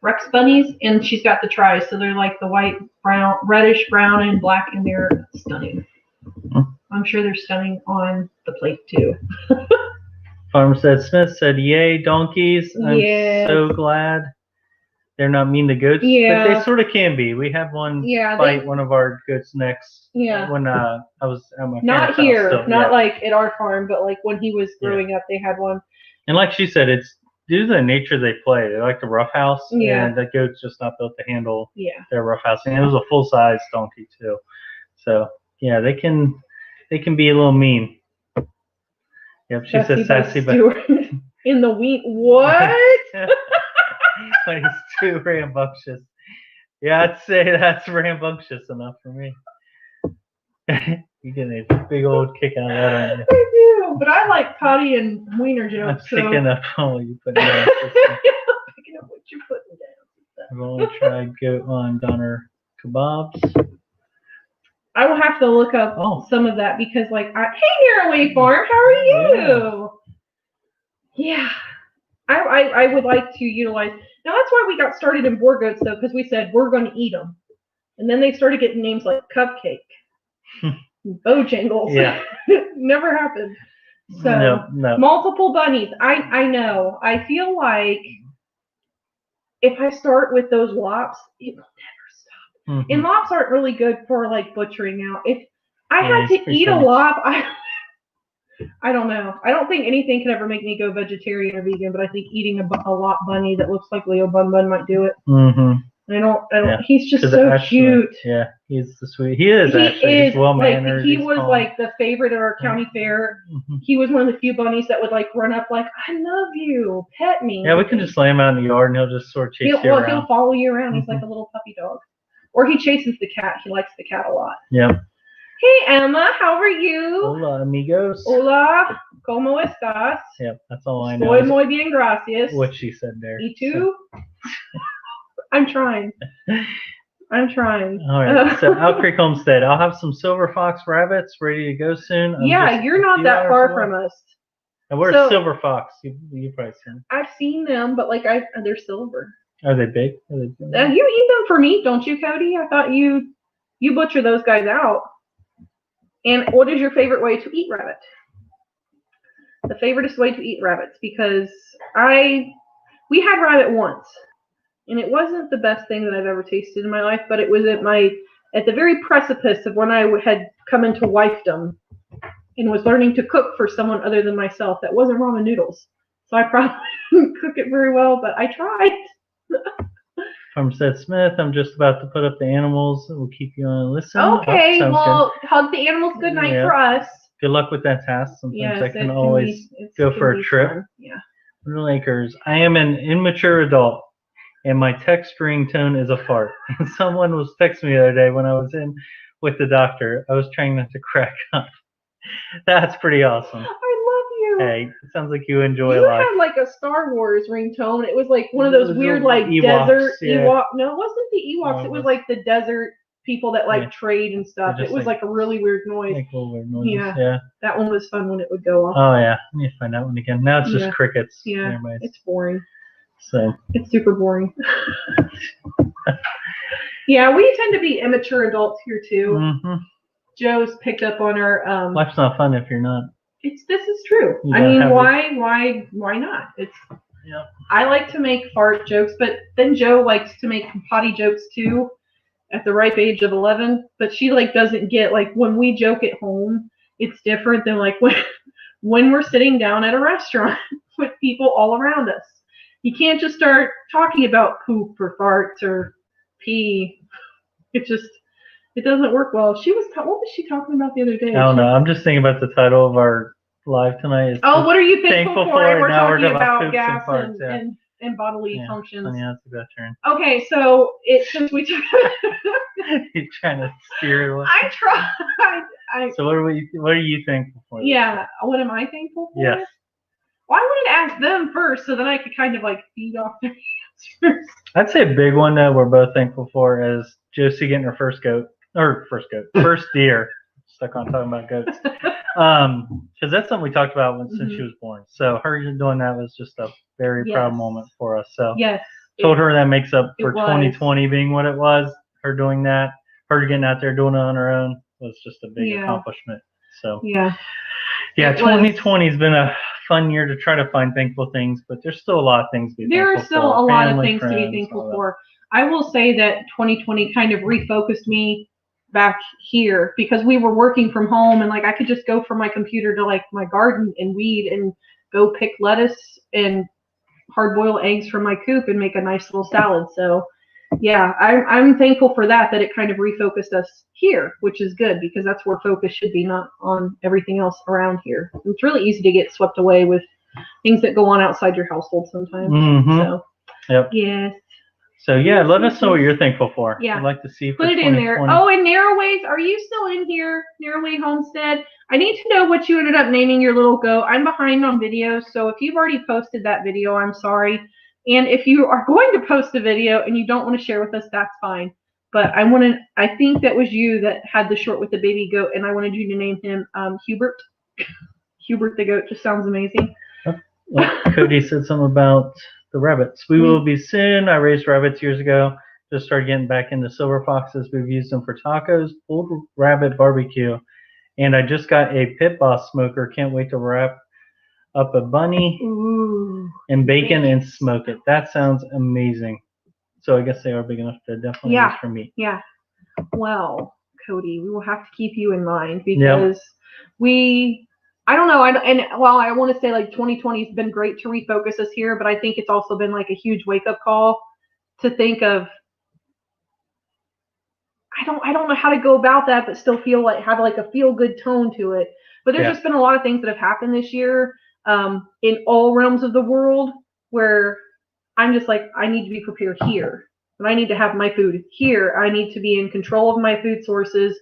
Rex bunnies, and she's got the tries, so they're like the white, brown, reddish, brown, and black, and they're stunning. I'm sure they're stunning on the plate too. Farmstead Smith said, "Yay, donkeys! I'm so glad they're not mean to goats, but they sort of can be. We had one bite one of our goats' necks. When I was at my not here, house, not like at our farm, but like when he was growing up, they had one. And like she said, it's due to the nature they play. They like the roughhouse, and the goat's just not built to handle their roughhouse. And it was a full-size donkey too, so they can be a little mean. Yep, she said sassy, but in the wheat. What? Like it's too rambunctious. Yeah, I'd say that's rambunctious enough for me. You get a big old kick out of that, aren't you? I do, but I like potty and wiener jokes. I'm picking up what you put down. Picking up what you're putting down. I've only tried goat on doner kebabs. I will have to look up some of that because, like, hey, Nearly Farm, how are you? Yeah. I would like to utilize. Now, that's why we got started in boar goats, though, because we said we're going to eat them. And then they started getting names like Cupcake, Bojangles. Yeah. Never happened. So, multiple bunnies. I know. I feel like if I start with those lops, it will never stop. And lops aren't really good for, like, butchering out. If I had to eat a lop, I don't know. I don't think anything could ever make me go vegetarian or vegan, but I think eating a lop bunny that looks like Leo Bun Bun might do it. I don't. He's just so cute. Yeah, he's the sweet. He is actually. He's well mannered. He was like the favorite at our county fair. He was one of the few bunnies that would like run up like, "I love you, pet me." Yeah, we can just lay him out in the yard and he'll just sort of chase you around. He'll follow you around. He's like a little puppy dog, or he chases the cat. He likes the cat a lot. Yeah. Hey Emma, how are you? Hola, amigos. Hola, ¿cómo estás? Yep, that's all I know. Estoy muy bien, gracias. What she said there. ¿Y tú? I'm trying. I'm trying. All right. So Creek Homestead. I'll have some silver fox rabbits ready to go soon. Yeah, you're not that far from us. And where's silver fox? You probably seen. I've seen them, but like they're silver. Are they big? You eat them for meat, don't you, Cody? I thought you butcher those guys out. And what is your favorite way to eat rabbit? The favoriteest way to eat rabbits, because we had rabbit once, and it wasn't the best thing that I've ever tasted in my life, but it was at the very precipice of when I had come into wifedom and was learning to cook for someone other than myself. That wasn't ramen noodles, so I probably didn't cook it very well, but I tried. Farmstead Smith, I'm just about to put up the animals. We'll keep you on a listen. Okay, well, hug the animals good night for us. Good luck with that task. Sometimes I can always go for a trip. Fun. Yeah. Little Acres. I am an immature adult, and my text ringtone is a fart. Someone was texting me the other day when I was in with the doctor. I was trying not to crack up. That's pretty awesome. I love you. Hey, it sounds like you enjoy life. You had like a Star Wars ringtone. It was like one of those weird like Ewoks, desert Ewok. No, it wasn't the Ewoks. It was like the desert people that like trade and stuff. It was like a really weird noise. Like little weird noises. Yeah. That one was fun when it would go off. Oh yeah, I need to find that one again. Now it's just crickets. Yeah, it's boring. So it's super boring. Yeah, we tend to be immature adults here too. Mm-hmm. Joe's picked up on our. Life's not fun if you're not. This is true. I mean, why not? Yeah. I like to make fart jokes, but then Joe likes to make potty jokes too, at the ripe age of 11. But she like doesn't get like when we joke at home, it's different than like when we're sitting down at a restaurant with people all around us. You can't just start talking about poop or farts or pee. It doesn't work well. What was she talking about the other day? I don't know. I'm just thinking about the title of our live tonight. What are you thankful for? We're talking about gas and, farts, and bodily functions. Yeah, that's a good turn. Okay, so since we took you're trying to steer it away. I tried. So what are you thankful for? Yeah, what am I thankful for? Yes. Well, I wanted to ask them first, so then I could kind of like feed off their answers. I'd say a big one that we're both thankful for is Josie getting her first deer. Stuck on talking about goats. Because that's something we talked about since she was born. So her doing that was just a very proud moment for us. So told her that makes up for 2020 being what it was. Her doing that, her getting out there doing it on her own was just a big accomplishment. So 2020 has been a fun year to try to find thankful things, but there's still a lot of things to be thankful for. There are still a lot of things to be thankful for. I will say that 2020 kind of refocused me back here because we were working from home and like I could just go from my computer to like my garden and weed and go pick lettuce and hard boil eggs from my coop and make a nice little salad. So yeah, I'm thankful for that it kind of refocused us here, which is good because that's where focus should be, not on everything else around here. It's really easy to get swept away with things that go on outside your household sometimes. So yes. So yeah, let us know what you're thankful for. Yeah. I'd like to see. Put it in there. Oh, and Narrowways, are you still in here? Narrowway Homestead. I need to know what you ended up naming your little goat. I'm behind on videos, so if you've already posted that video, I'm sorry. And if you are going to post a video and you don't want to share with us, that's fine. But I think that was you that had the short with the baby goat, and I wanted you to name him Hubert. Hubert the goat just sounds amazing. Well, Cody said something about the rabbits. We will be soon. I raised rabbits years ago. Just started getting back into silver foxes. We've used them for tacos, pulled rabbit barbecue, and I just got a Pit Boss smoker. Can't wait to wrap up a bunny and bacon and smoke it. That sounds amazing. So I guess they are big enough to definitely use for meat. Yeah. Well, Cody, we will have to keep you in mind because I don't know. I want to say like 2020 has been great to refocus us here, but I think it's also been like a huge wake up call to think of. I don't know how to go about that, but still have like a feel good tone to it. But there's just been a lot of things that have happened this year in all realms of the world where I'm just like, I need to be prepared here, and I need to have my food here. I need to be in control of my food sources,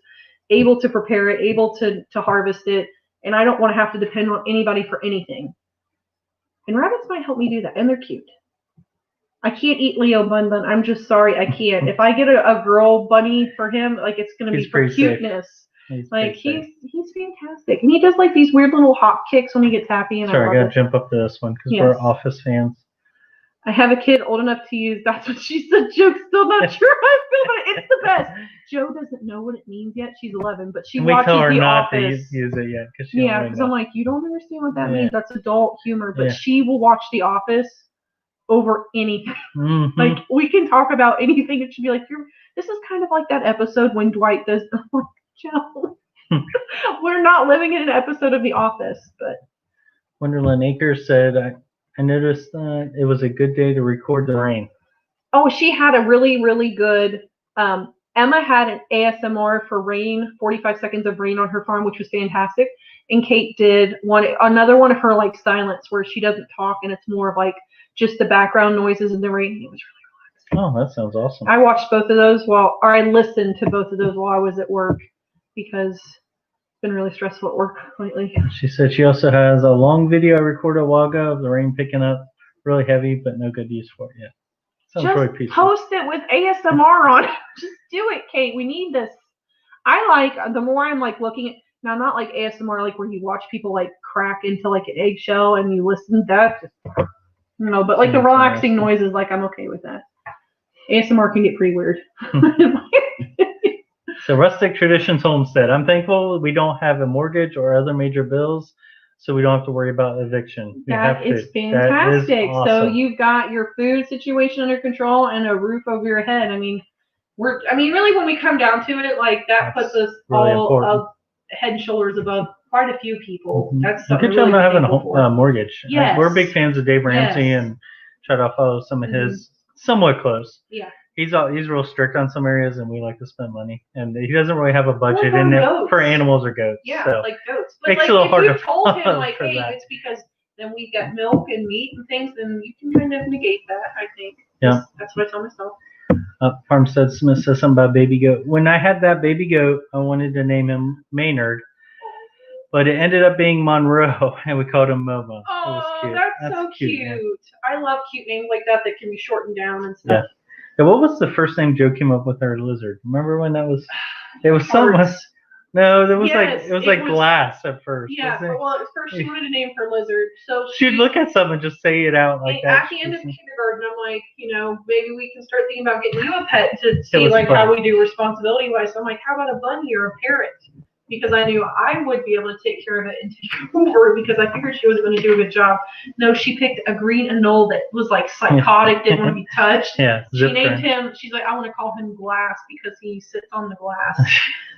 able to prepare it, able to harvest it. And I don't want to have to depend on anybody for anything. And rabbits might help me do that. And they're cute. I can't eat Leo Bun Bun. I'm just sorry, I can't. If I get a girl bunny for him, like it's gonna be for cuteness. He's fantastic, and he does like these weird little hop kicks when he gets happy. And sorry, I gotta jump up to this one because we're Office fans. I have a kid old enough to use That's What She Said joke. Still not sure how I feel, but it's the best. Joe doesn't know what it means yet. She's 11, but she watches The Office. We tell her not to use it yet because I'm like, you don't understand what that means. That's adult humor, but she will watch The Office over anything. Mm-hmm. Like we can talk about anything, and she'll be like, "This is kind of like that episode when Dwight does." Joe, we're not living in an episode of The Office, but Wonderland Acres said, I noticed that it was a good day to record the rain. Oh, she had a really, really good. Emma had an ASMR for rain, 45 seconds of rain on her farm, which was fantastic. And Kate did another one of her like silence where she doesn't talk and it's more of like just the background noises and the rain. It was really relaxing. Oh, that sounds awesome. I watched both of those I listened to both of those while I was at work because it's been really stressful at work lately. She said she also has a long video I recorded a while ago of the rain picking up really heavy, but no good use for it yet. Sounds just really peaceful. Post it with ASMR on it. Just do it, Kate. We need this. I like, the more I'm like looking at, now not like ASMR like where you watch people like crack into like an eggshell and you listen to that. But like the relaxing noises, like I'm okay with that. ASMR can get pretty weird. So Rustic Traditions Homestead. I'm thankful we don't have a mortgage or other major bills, so we don't have to worry about eviction. That is fantastic. That is awesome. So you've got your food situation under control and a roof over your head. I mean, really when we come down to it, like that puts us really all head and shoulders above quite a few people. Mm-hmm. That's a good job not having a mortgage. Yes. We're big fans of Dave Ramsey and try to follow some of his somewhat close. Yeah. He's real strict on some areas, and we like to spend money. And he doesn't really have a budget in there for animals or goats. Yeah, so like goats. But makes like, it a little hard to told him, like, hey, it's because then we get milk and meat and things, then you can kind of negate that, I think. Yeah. That's what I tell myself. Farmstead Smith says something about baby goat. When I had that baby goat, I wanted to name him Maynard, but it ended up being Monroe, and we called him Momo. Oh, that's so cute. I love cute names like that can be shortened down and stuff. Yeah. Yeah, what was the first name Joe came up with our lizard? Remember when that was? It was something. No, it was like glass at first. Yeah, well, at first she wanted to name her lizard, so she'd look at something and just say it out like that. At the end of kindergarten, I'm like, maybe we can start thinking about getting you a pet to see like how we do responsibility wise. So I'm like, how about a bunny or a parrot? Because I knew I would be able to take care of it and take over because I figured she wasn't going to do a good job. No, she picked a green anole that was like psychotic, didn't want to be touched. Yeah. She named him, she's like, I want to call him Glass because he sits on the glass.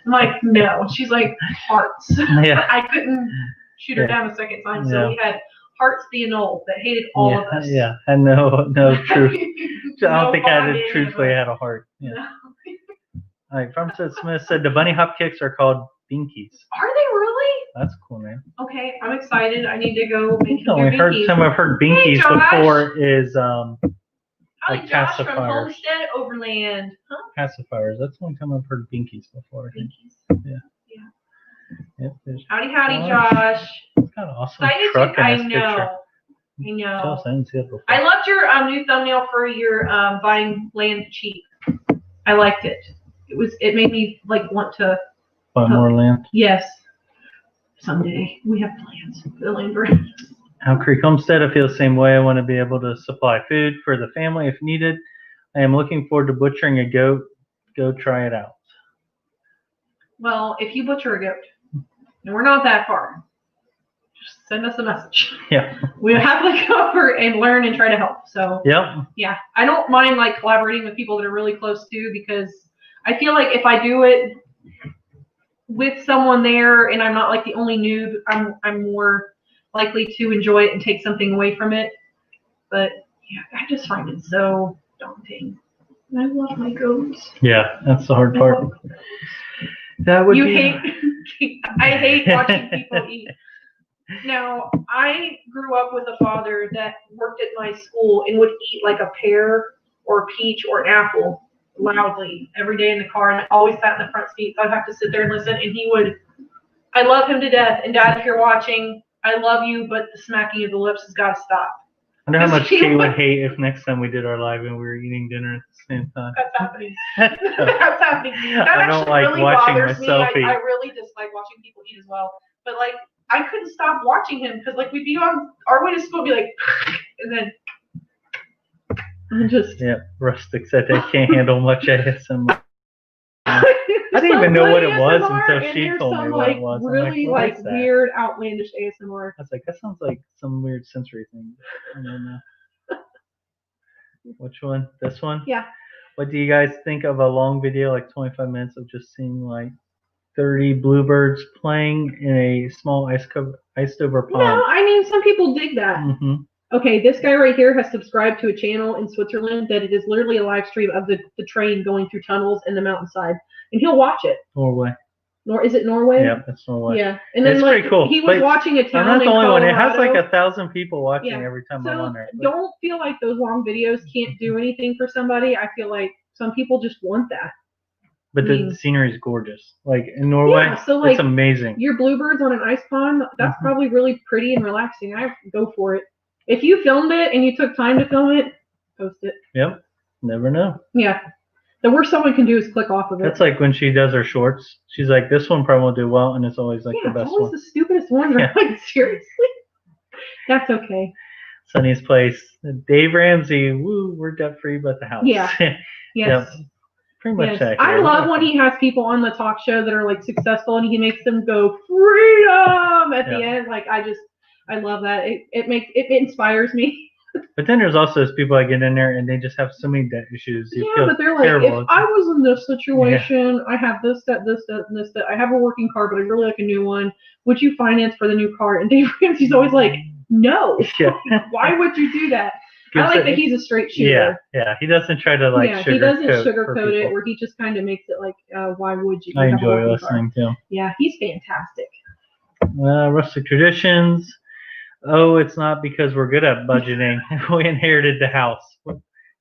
I'm like, no. She's like, Hearts. Yeah. I couldn't shoot her down a second time. So we had Hearts the anole that hated all of us. Yeah, and no truth. I don't think I truthfully had a heart. Yeah. No. All right, Farmstead Smith said the bunny hop kicks are called binkies. Are they really? That's a cool name. Okay, I'm excited. I need to go make some binkies. I've heard binkies before is like Josh from Homestead Overland. Huh? Pacifiers. That's the only time I've heard binkies before. Binkies. Yeah. Yep, howdy, Josh. It's got an awesome truck in this picture. I know. I didn't see it before. I loved your new thumbnail for your buying land cheap. I liked it. It made me like want to buy more land. Yes. Someday we have plans for the land brand. Creek Homestead, I feel the same way. I want to be able to supply food for the family if needed. I am looking forward to butchering a goat. Go try it out. Well, if you butcher a goat, and we're not that far, just send us a message. Yeah. We'll happily go over and learn and try to help. So yeah, I don't mind like collaborating with people that are really close to because I feel like if I do it with someone there and I'm not like the only noob, I'm more likely to enjoy it and take something away from it. But yeah, I just find it so daunting. I love my goats. Yeah, that's the hard part. That would I hate watching people eat. Now, I grew up with a father that worked at my school and would eat like a pear or a peach or an apple loudly every day in the car, and I always sat in the front seat, so I'd have to sit there and listen, and I love him to death, and Dad, if you're watching, I love you, but the smacking of the lips has got to stop. wonder how much Kate would hate if next time we did our live and we were eating dinner at the same time. That's happening. That's happening. That I don't like really watching bothers myself me. eat. I really dislike watching people eat as well. But like, I couldn't stop watching him because like we'd be on our way to school, be like, and then I'm just. Yeah, Rustic said they can't handle much ASMR. I didn't even know what it was until she told me what it was. Really like weird, outlandish ASMR. I was like, that sounds like some weird sensory thing. I don't know. Which one? This one? Yeah. What do you guys think of a long video, like 25 minutes of just seeing like 30 bluebirds playing in a small iced over pond? No, I mean, some people dig that. Mm-hmm. Okay, this guy right here has subscribed to a channel in Switzerland that it is literally a live stream of the train going through tunnels in the mountainside, and he'll watch it. Norway. Is it Norway? Yeah, that's Norway. Yeah, and then it's like pretty cool. He was watching a town. I'm not the only Colorado. one. It has like 1,000 people watching every time I'm on there. Don't feel like those long videos can't do anything for somebody. I feel like some people just want that. But the scenery is gorgeous. Like in Norway, it's amazing. Your bluebirds on an ice pond, that's probably really pretty and relaxing. I go for it. If you filmed it and you took time to film it, post it. Yep. Never know. Yeah. The worst someone can do is click off of it. That's like when she does her shorts. She's like, this one probably won't do well, and it's always like the best one. Yeah, it's always the stupidest one. Yeah. Like, seriously? That's okay. Sunny's Place. Dave Ramsey, woo, we're debt-free, but the house. Yeah. Yes. Yep. Pretty much accurate. I love when he has people on the talk show that are like successful and he makes them go freedom at the end. Like I love that. It inspires me. But then there's also those people that get in there and they just have so many debt issues. But they're like, if I was in this situation, I have this, that, and this, that. I have a working car, but I really like a new one. Would you finance for the new car? And Dave Ramsey's always like, no. Yeah. Why would you do that? I like that he's a straight shooter. Yeah. He doesn't try to like he doesn't sugarcoat it, where he just kind of makes it like, why would you? I enjoy listening to him. Yeah, he's fantastic. Rustic Traditions. Oh, it's not because we're good at budgeting. We inherited the house. It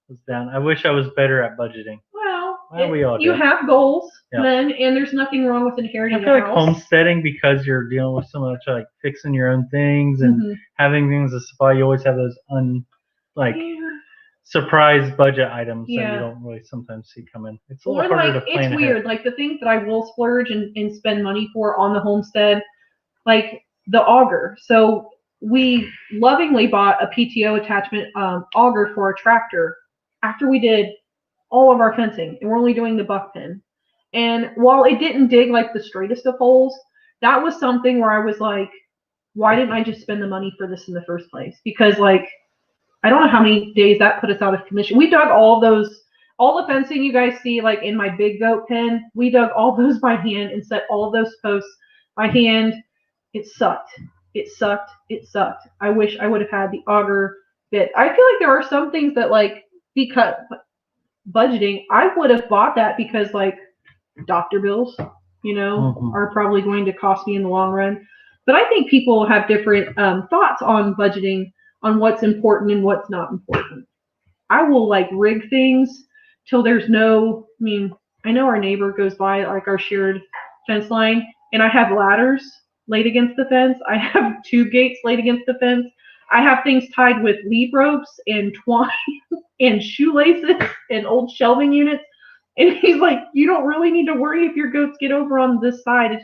was down. I wish I was better at budgeting. Well, we all do. You have goals then, and there's nothing wrong with inheriting I feel like homesteading, because you're dealing with so much like fixing your own things and having things to supply. You always have those surprise budget items that you don't really sometimes see come in. It's a little harder to plan It's weird. Like the things that I will splurge and spend money for on the homestead, like the auger. So we lovingly bought a PTO attachment auger for a tractor after we did all of our fencing, and we're only doing the buck pin. And while it didn't dig like the straightest of holes, that was something where I was like, why didn't I just spend the money for this in the first place? Because like, I don't know how many days that put us out of commission. We dug all the fencing you guys see like in my big goat pen, we dug all those by hand and set all of those posts by hand. It sucked. I wish I would have had the auger bit. I feel like there are some things that like, because budgeting, I would have bought that because like doctor bills, are probably going to cost me in the long run. But I think people have different thoughts on budgeting, on what's important and what's not important. I will like rig things till there's no, I know our neighbor goes by like our shared fence line, and I have ladders laid against the fence. I have tube gates laid against the fence. I have things tied with lead ropes and twine and shoelaces and old shelving units. And he's like, you don't really need to worry if your goats get over on this side.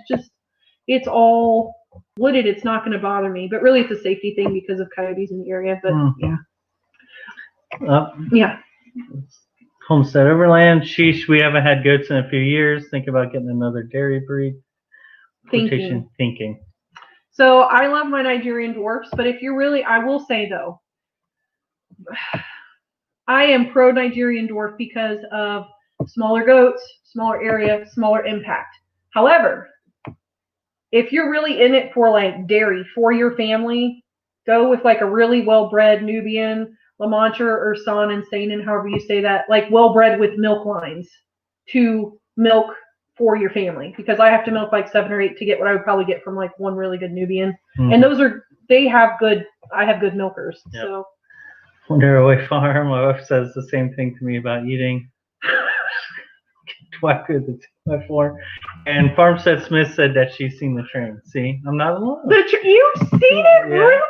It's all wooded. It's not going to bother me. But really, it's a safety thing because of coyotes in the area. But Homestead Overland. Sheesh, we haven't had goats in a few years. Think about getting another dairy breed. Thinking. So I love my Nigerian dwarfs, but if you're really, I will say though, I am pro Nigerian dwarf because of smaller goats, smaller area, smaller impact. However, if you're really in it for like dairy for your family, go with like a really well-bred Nubian, La Mancha or San and Sainan, however you say that, like well-bred with milk lines to milk for your family, because I have to milk like 7 or 8 to get what I would probably get from like one really good Nubian. And I have good milkers. Yep. So Wonderaway Farm, my wife says the same thing to me about eating. And Farmstead Smith said that she's seen the train. See, I'm not alone. You've seen it? Really?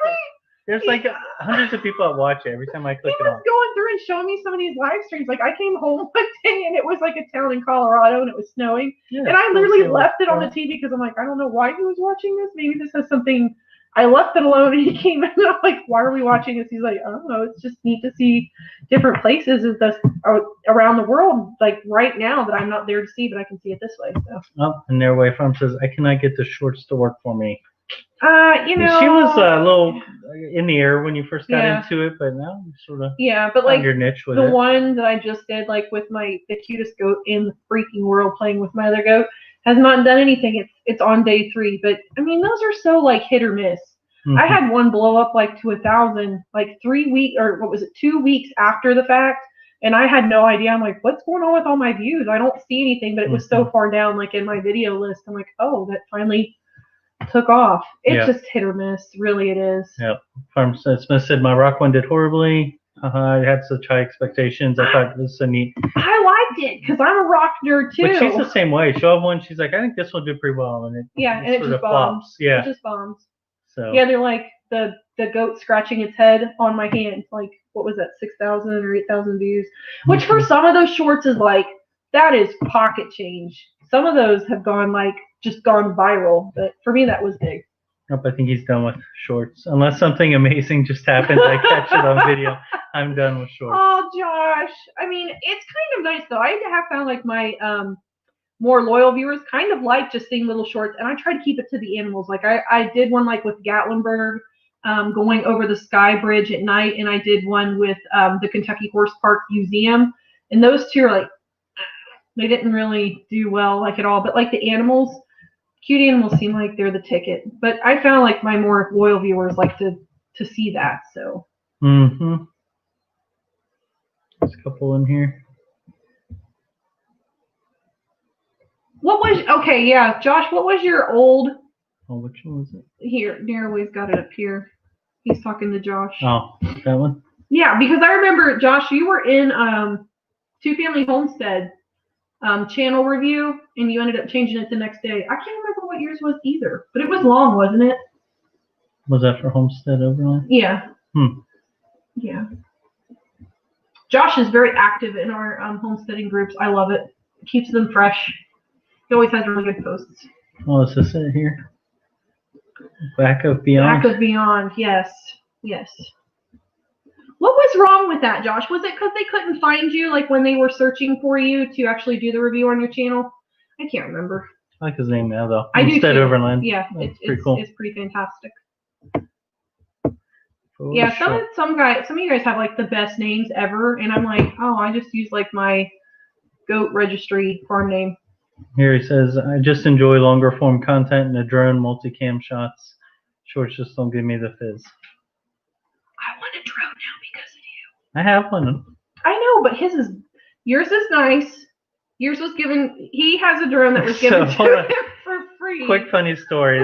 There's like hundreds of people that watch it every time I click it on. He was going through and showing me some of these live streams. Like I came home one day and it was like a town in Colorado and it was snowing. Yeah, and I literally left it on the TV because I'm like, I don't know why he was watching this. Maybe this has something. I left it alone and he came in and I'm like, why are we watching this? He's like, I don't know. It's just neat to see different places around the world, like right now that I'm not there to see, but I can see it this way. So. Oh, and their way farm says, I cannot get the shorts to work for me. You know, she was a little in the air when you first got into it, but now you sort of but like your niche with the one that I just did, like with the cutest goat in the freaking world, playing with my other goat, has not done anything. It's on day 3, but I mean those are so like hit or miss. Mm-hmm. I had one blow up like to 1,000, like 3 weeks or what was it, 2 weeks after the fact, and I had no idea. I'm like, what's going on with all my views? I don't see anything, but it was so far down, like in my video list. I'm like, oh, that finally took off. It's just hit or miss, really it is. Yep. Farmstead Smith said my rock one did horribly. I had such high expectations. I thought this was so neat. I liked it because I'm a rock nerd too. But she's the same way. She'll have one. She's like, I think this one did pretty well, and it just bombs. Flops. Yeah, it just bombs. So they're like the goat scratching its head on my hand. Like what was that, 6,000 or 8,000 views? Which for some of those shorts is like that is pocket change. Some of those have gone viral, but for me that was big. Nope, I think he's done with shorts. Unless something amazing just happens, I catch it on video. I'm done with shorts. Oh, Josh. I mean, it's kind of nice, though. I have found like my more loyal viewers kind of like just seeing little shorts, and I try to keep it to the animals. Like I did one like with Gatlinburg, going over the Sky Bridge at night, and I did one with the Kentucky Horse Park Museum, and those two are like, they didn't really do well like at all. But like the animals, cute animals seem like they're the ticket. But I found like my more loyal viewers like to see that. So. Mm-hmm. There's a couple in here. Josh, what was your old? Oh, which one was it? Here, Narroway's got it up here. He's talking to Josh. Oh, that one? Yeah, because I remember, Josh, you were in Two Family Homestead channel review, and you ended up changing it the next day. I can't remember what yours was either, but it was long, wasn't it? Was that for Homestead Overland? Yeah. Yeah. Josh is very active in our homesteading groups. I love it. It keeps them fresh. He always has really good posts. Oh, is this it here? Back of Beyond? Back of Beyond, yes. Yes. What was wrong with that, Josh? Was it because they couldn't find you, like when they were searching for you to actually do the review on your channel? I can't remember. I like his name now, though. I Homestead do too. Overland. Yeah, it's cool. It's pretty fantastic. Yeah, some of you guys have like the best names ever, and I'm like, oh, I just use like my goat registry farm name. Here he says, I just enjoy longer form content and the drone multicam shots. Shorts just don't give me the fizz. I want a drone now because of you. I have one. I know, but yours is nice. Yours was given. He has a drone that was given to him for free. Quick funny story.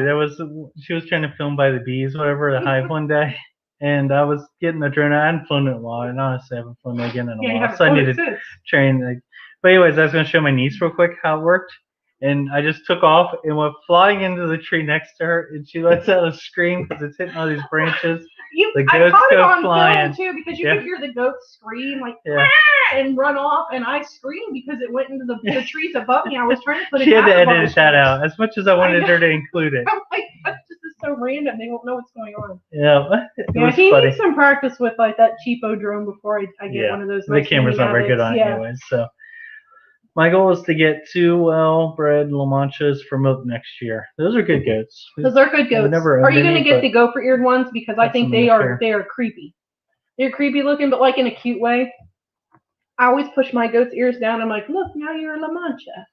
She was trying to film by the bees, whatever, the hive one day. And I was getting the drone. I hadn't flown it in a while, and honestly, I haven't flown it again in a while. So I needed to train. But anyways, I was going to show my niece real quick how it worked. And I just took off and went flying into the tree next to her, and she lets out a scream because it's hitting all these branches. The goats go flying too, because you could hear the goats scream like and run off, and I screamed because it went into the trees above me. I was trying to put it. She had to edit that out as much as I wanted her to include it. I'm like, this is so random. They won't know what's going on. Yeah, he needs some practice with like that cheapo drone before I get one of those. The camera's not very good on it anyways, so. My goal is to get 2 well-bred La Manchas for milk next year. Those are good goats. Those are good goats. Are you going to get the gopher-eared ones? Because I think they are creepy. They're creepy looking, but like in a cute way. I always push my goat's ears down. I'm like, look, now you're a La Mancha.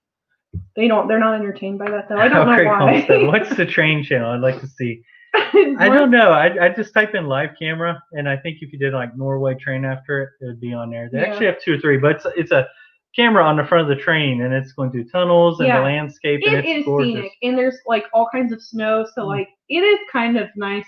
They're not entertained by that though. I don't know why. What's the train channel? I'd like to see. I don't know. I just type in live camera, and I think if you did like Norway train after it, it would be on there. They actually have 2 or 3, but it's a camera on the front of the train, and it's going through tunnels and the landscape, and it's gorgeous. It is scenic, and there's like all kinds of snow, so like it is kind of nice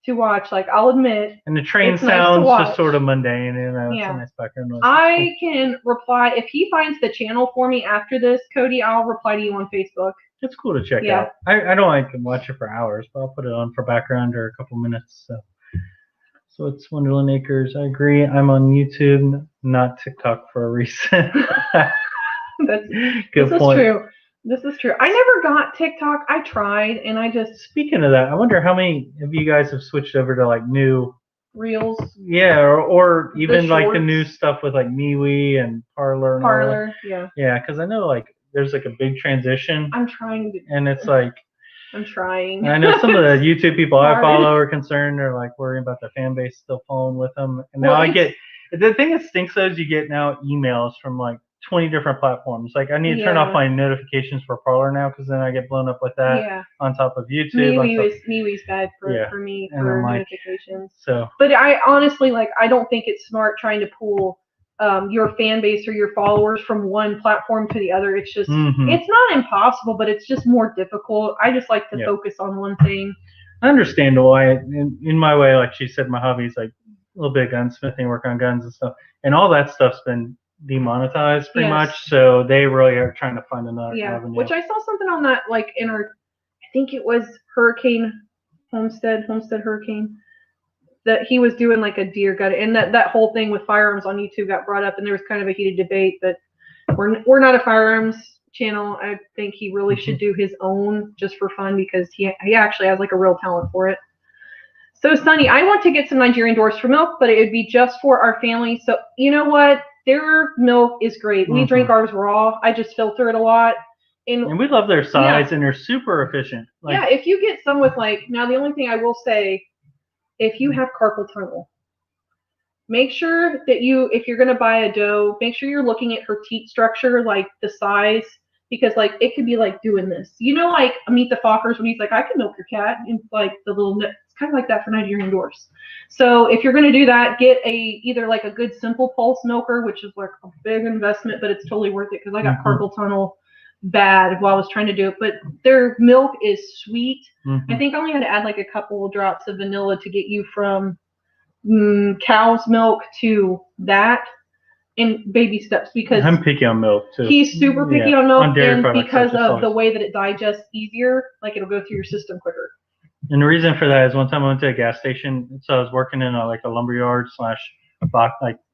to watch. Like I'll admit, and the train sounds just sort of mundane, and it's a nice background noise. I can reply if he finds the channel for me after this, Cody. I'll reply to you on Facebook. It's cool to check out. I don't like to watch it for hours, but I'll put it on for background or a couple minutes. So So it's Wonderland Acres. I agree. I'm on YouTube, not TikTok for a reason. Good point. This is true. I never got TikTok. I tried, and I just... Speaking of that, I wonder how many of you guys have switched over to like new... Reels? Yeah, or even like the new stuff with like MeWe and Parlor and all that. Yeah. Yeah, because I know like there's like a big transition. I'm trying to... And it's like... I'm trying. I know some of the YouTube people I follow are concerned. They're like worrying about their fan base still following with them. And now I get... The thing that stinks though is you get now emails from like 20 different platforms. Like I need to turn off my notifications for Parlor now because then I get blown up with that on top of YouTube. MeWe's bad for me for notifications. So, but I honestly I don't think it's smart trying to pull your fan base or your followers from one platform to the other. It's just it's not impossible, but it's just more difficult. I just like to focus on one thing. I understand why. In my way, like she said, my hobby is like a little bit of gunsmithing, work on guns and stuff, and all that stuff's been demonetized pretty much, so they really are trying to find another avenue. Which I saw something on that, like in our, I think it was Homestead Hurricane, that he was doing like a deer gut, and that whole thing with firearms on YouTube got brought up, and there was kind of a heated debate. But we're not a firearms channel. I think he really should do his own just for fun because he actually has like a real talent for it. So Sunny, I want to get some Nigerian doors for milk, but it would be just for our family. So you know what? Their milk is great. We drink ours raw. I just filter it a lot. And we love their size, and they're super efficient. Like, if you get some with now the only thing I will say, if you have carpal tunnel, make sure that if you're going to buy a doe, make sure you're looking at her teat structure, like the size, because it could be like doing this. You know, like Meet the Fockers when he's like, I can milk your cat, and like the little, it's kind of like that for Nigerian doors. So if you're going to do that, get either like a good simple pulse milker, which is like a big investment, but it's totally worth it because I got carpal tunnel bad while I was trying to do it. But their milk is sweet. I think I only had to add like a couple drops of vanilla to get you from cow's milk to that in baby steps, because I'm picky on milk too. He's super picky on milk, and because of the way that it digests easier, like it'll go through your system quicker. And the reason for that is one time I went to a gas station, so I was working in a lumberyard /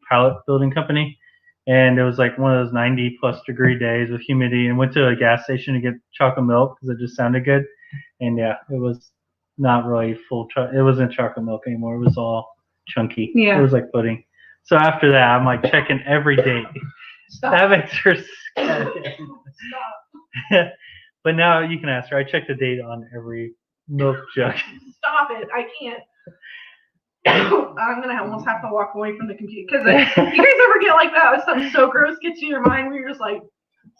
pallet building company, and it was like one of those 90+ degree days with humidity, and went to a gas station to get chocolate milk because it just sounded good, and it was not really full. It wasn't chocolate milk anymore. It was all chunky. It was like pudding. So after that, I'm like checking every date. Stop. That makes her scared. Stop. But now you can ask her. I check the date on every milk jug. Stop it! I can't. I'm gonna almost have to walk away from the computer because you guys ever get like that? With something so gross gets in your mind where you're just like.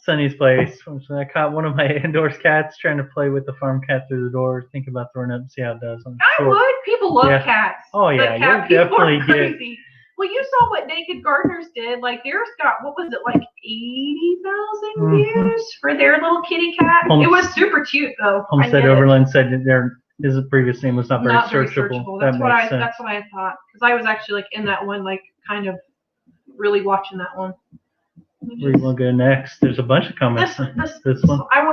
Sunny's place. I caught one of my indoors cats trying to play with the farm cat through the door. Think about throwing it up and see how it does. I would. People love cats. Oh yeah, you definitely get. Well, you saw what Naked Gardeners did. Like theirs got, what was it, like 80,000 views for their little kitty cat. It was super cute though. Homestead Overland said that his previous name was not very searchable. That's what I thought, because I was actually like in that one, like kind of really watching that one. Where you want to go next? There's a bunch of comments. This one. I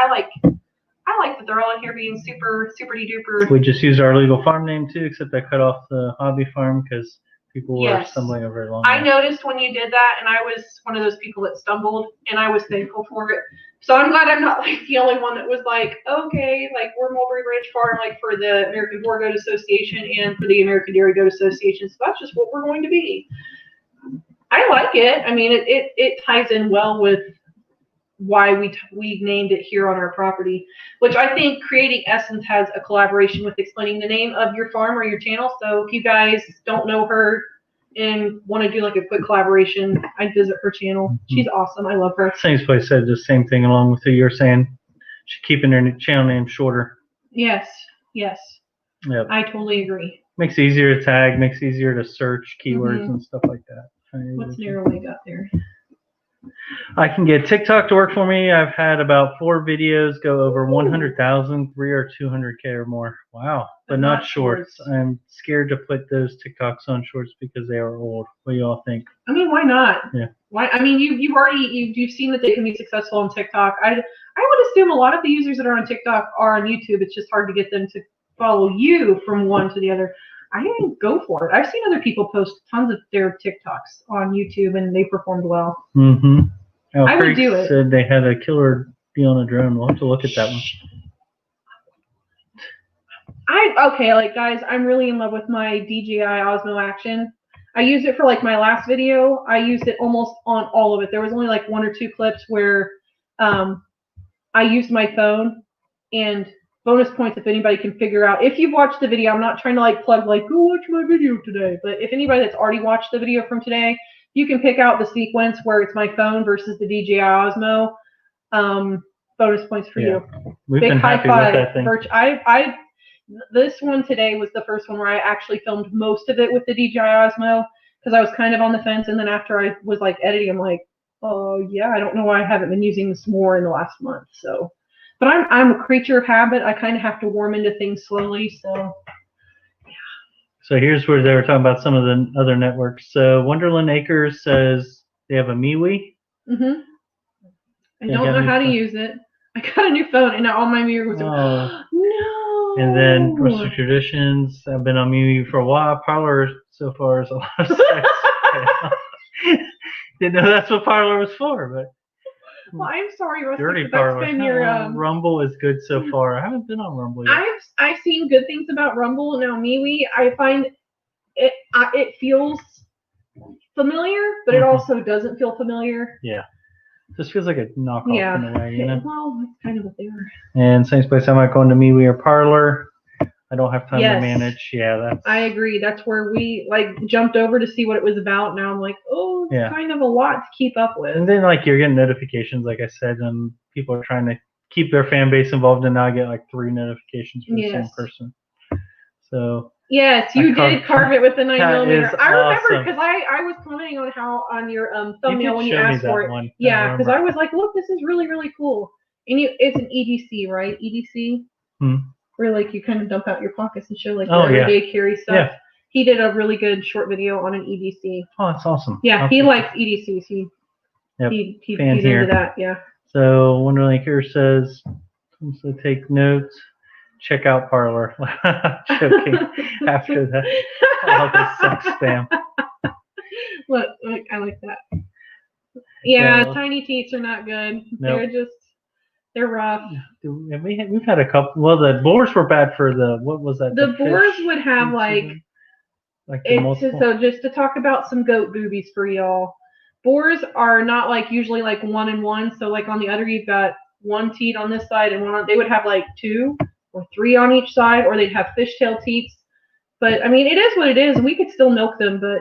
like that they're all in here being super duper. We just used our legal farm name too, except I cut off the hobby farm because people were stumbling over it long. I noticed when you did that, and I was one of those people that stumbled, and I was thankful for it. So I'm glad I'm not like the only one that was like, okay, like we're Mulberry Branch Farm, like for the American Boar Goat Association and for the American Dairy Goat Association. So that's just what we're going to be. I like it. I mean, it ties in well with why we named it here on our property, which I think Creating Essence has a collaboration with explaining the name of your farm or your channel. So if you guys don't know her and want to do like a quick collaboration, I'd visit her channel. She's awesome. I love her. Same place said the same thing along with what you were saying. She's keeping her channel name shorter. Yes. Yep. I totally agree. Makes it easier to tag, makes it easier to search keywords and stuff like that. What's Narrowway got there? I can get TikTok to work for me. I've had about 4 videos go over 100,000, 3 or 200K or more. Wow. But not shorts. I'm scared to put those TikToks on shorts because they are old. What do you all think? I mean, why not? Yeah. Why? I mean, you've seen that they can be successful on TikTok. I would assume a lot of the users that are on TikTok are on YouTube. It's just hard to get them to follow you from one to the other. I didn't go for it. I've seen other people post tons of their TikToks on YouTube, and they performed well. Mm-hmm. Oh, I would do it. Said they had a killer deal on a drone. We'll have to look at that one. Guys, I'm really in love with my DJI Osmo Action. I used it for like my last video. I used it almost on all of it. There was only like 1 or 2 clips where I used my phone, and bonus points if anybody can figure out. If you've watched the video, I'm not trying to like plug like, go watch my video today. But if anybody that's already watched the video from today, you can pick out the sequence where it's my phone versus the DJI Osmo. Bonus points for you. We've Big been high happy five. with that thing. This one today was the first one where I actually filmed most of it with the DJI Osmo because I was kind of on the fence, and then after I was like editing, I'm like, oh yeah, I don't know why I haven't been using this more in the last month. So, but I'm a creature of habit. I kind of have to warm into things slowly. So, yeah. So here's where they were talking about some of the other networks. So Wonderland Acres says they have a MeWe. Mhm. I don't know how to use it. I got a new phone, and now all my mirrors are no. And then Rustic Traditions. I've been on MeWe for a while. Parlor so far is a lot of sex. Didn't know that's what Parlor was for, but. Well, I'm sorry, Rustic. Dirty Parlor. That's been your Rumble is good so far. I haven't been on Rumble yet. I've seen good things about Rumble. Now MeWe, I find it feels familiar, but it also doesn't feel familiar. Yeah. This feels like a knockoff in a way, you know? Well, that's kind of what they are. And same place I might go into MeWe or Parlor. I don't have time to manage. Yeah, I agree. That's where we jumped over to see what it was about. Now I'm like, oh, it's kind of a lot to keep up with. And then you're getting notifications, like I said, and people are trying to keep their fan base involved, and now I get 3 notifications from the same person. So yes, you did carve it with the 9mm. I remember because awesome. I was commenting on your thumbnail when you asked for it. One. Yeah, because I was like, look, this is really, really cool. And it's an EDC, right? EDC. Where you kind of dump out your pockets and show your everyday carry stuff. Yeah. He did a really good short video on an EDC. Oh, that's awesome. Yeah, he likes EDCs. He's into that. Yeah. So Wonderland here says, so take notes. Check out Parlor. Joking. After that, all the sex spam. Look, I like that. Yeah, tiny teats are not good. Nope. They're rough. We've had a couple. Well, the boars were bad for what was that? The boars would have so just to talk about some goat boobies for y'all. Boars are not usually 1 and 1. So on the udder you've got 1 teat on this side and 1 on. They would have 2 or 3 on each side, or they'd have fishtail teats. But I mean, it is what it is. We could still milk them, but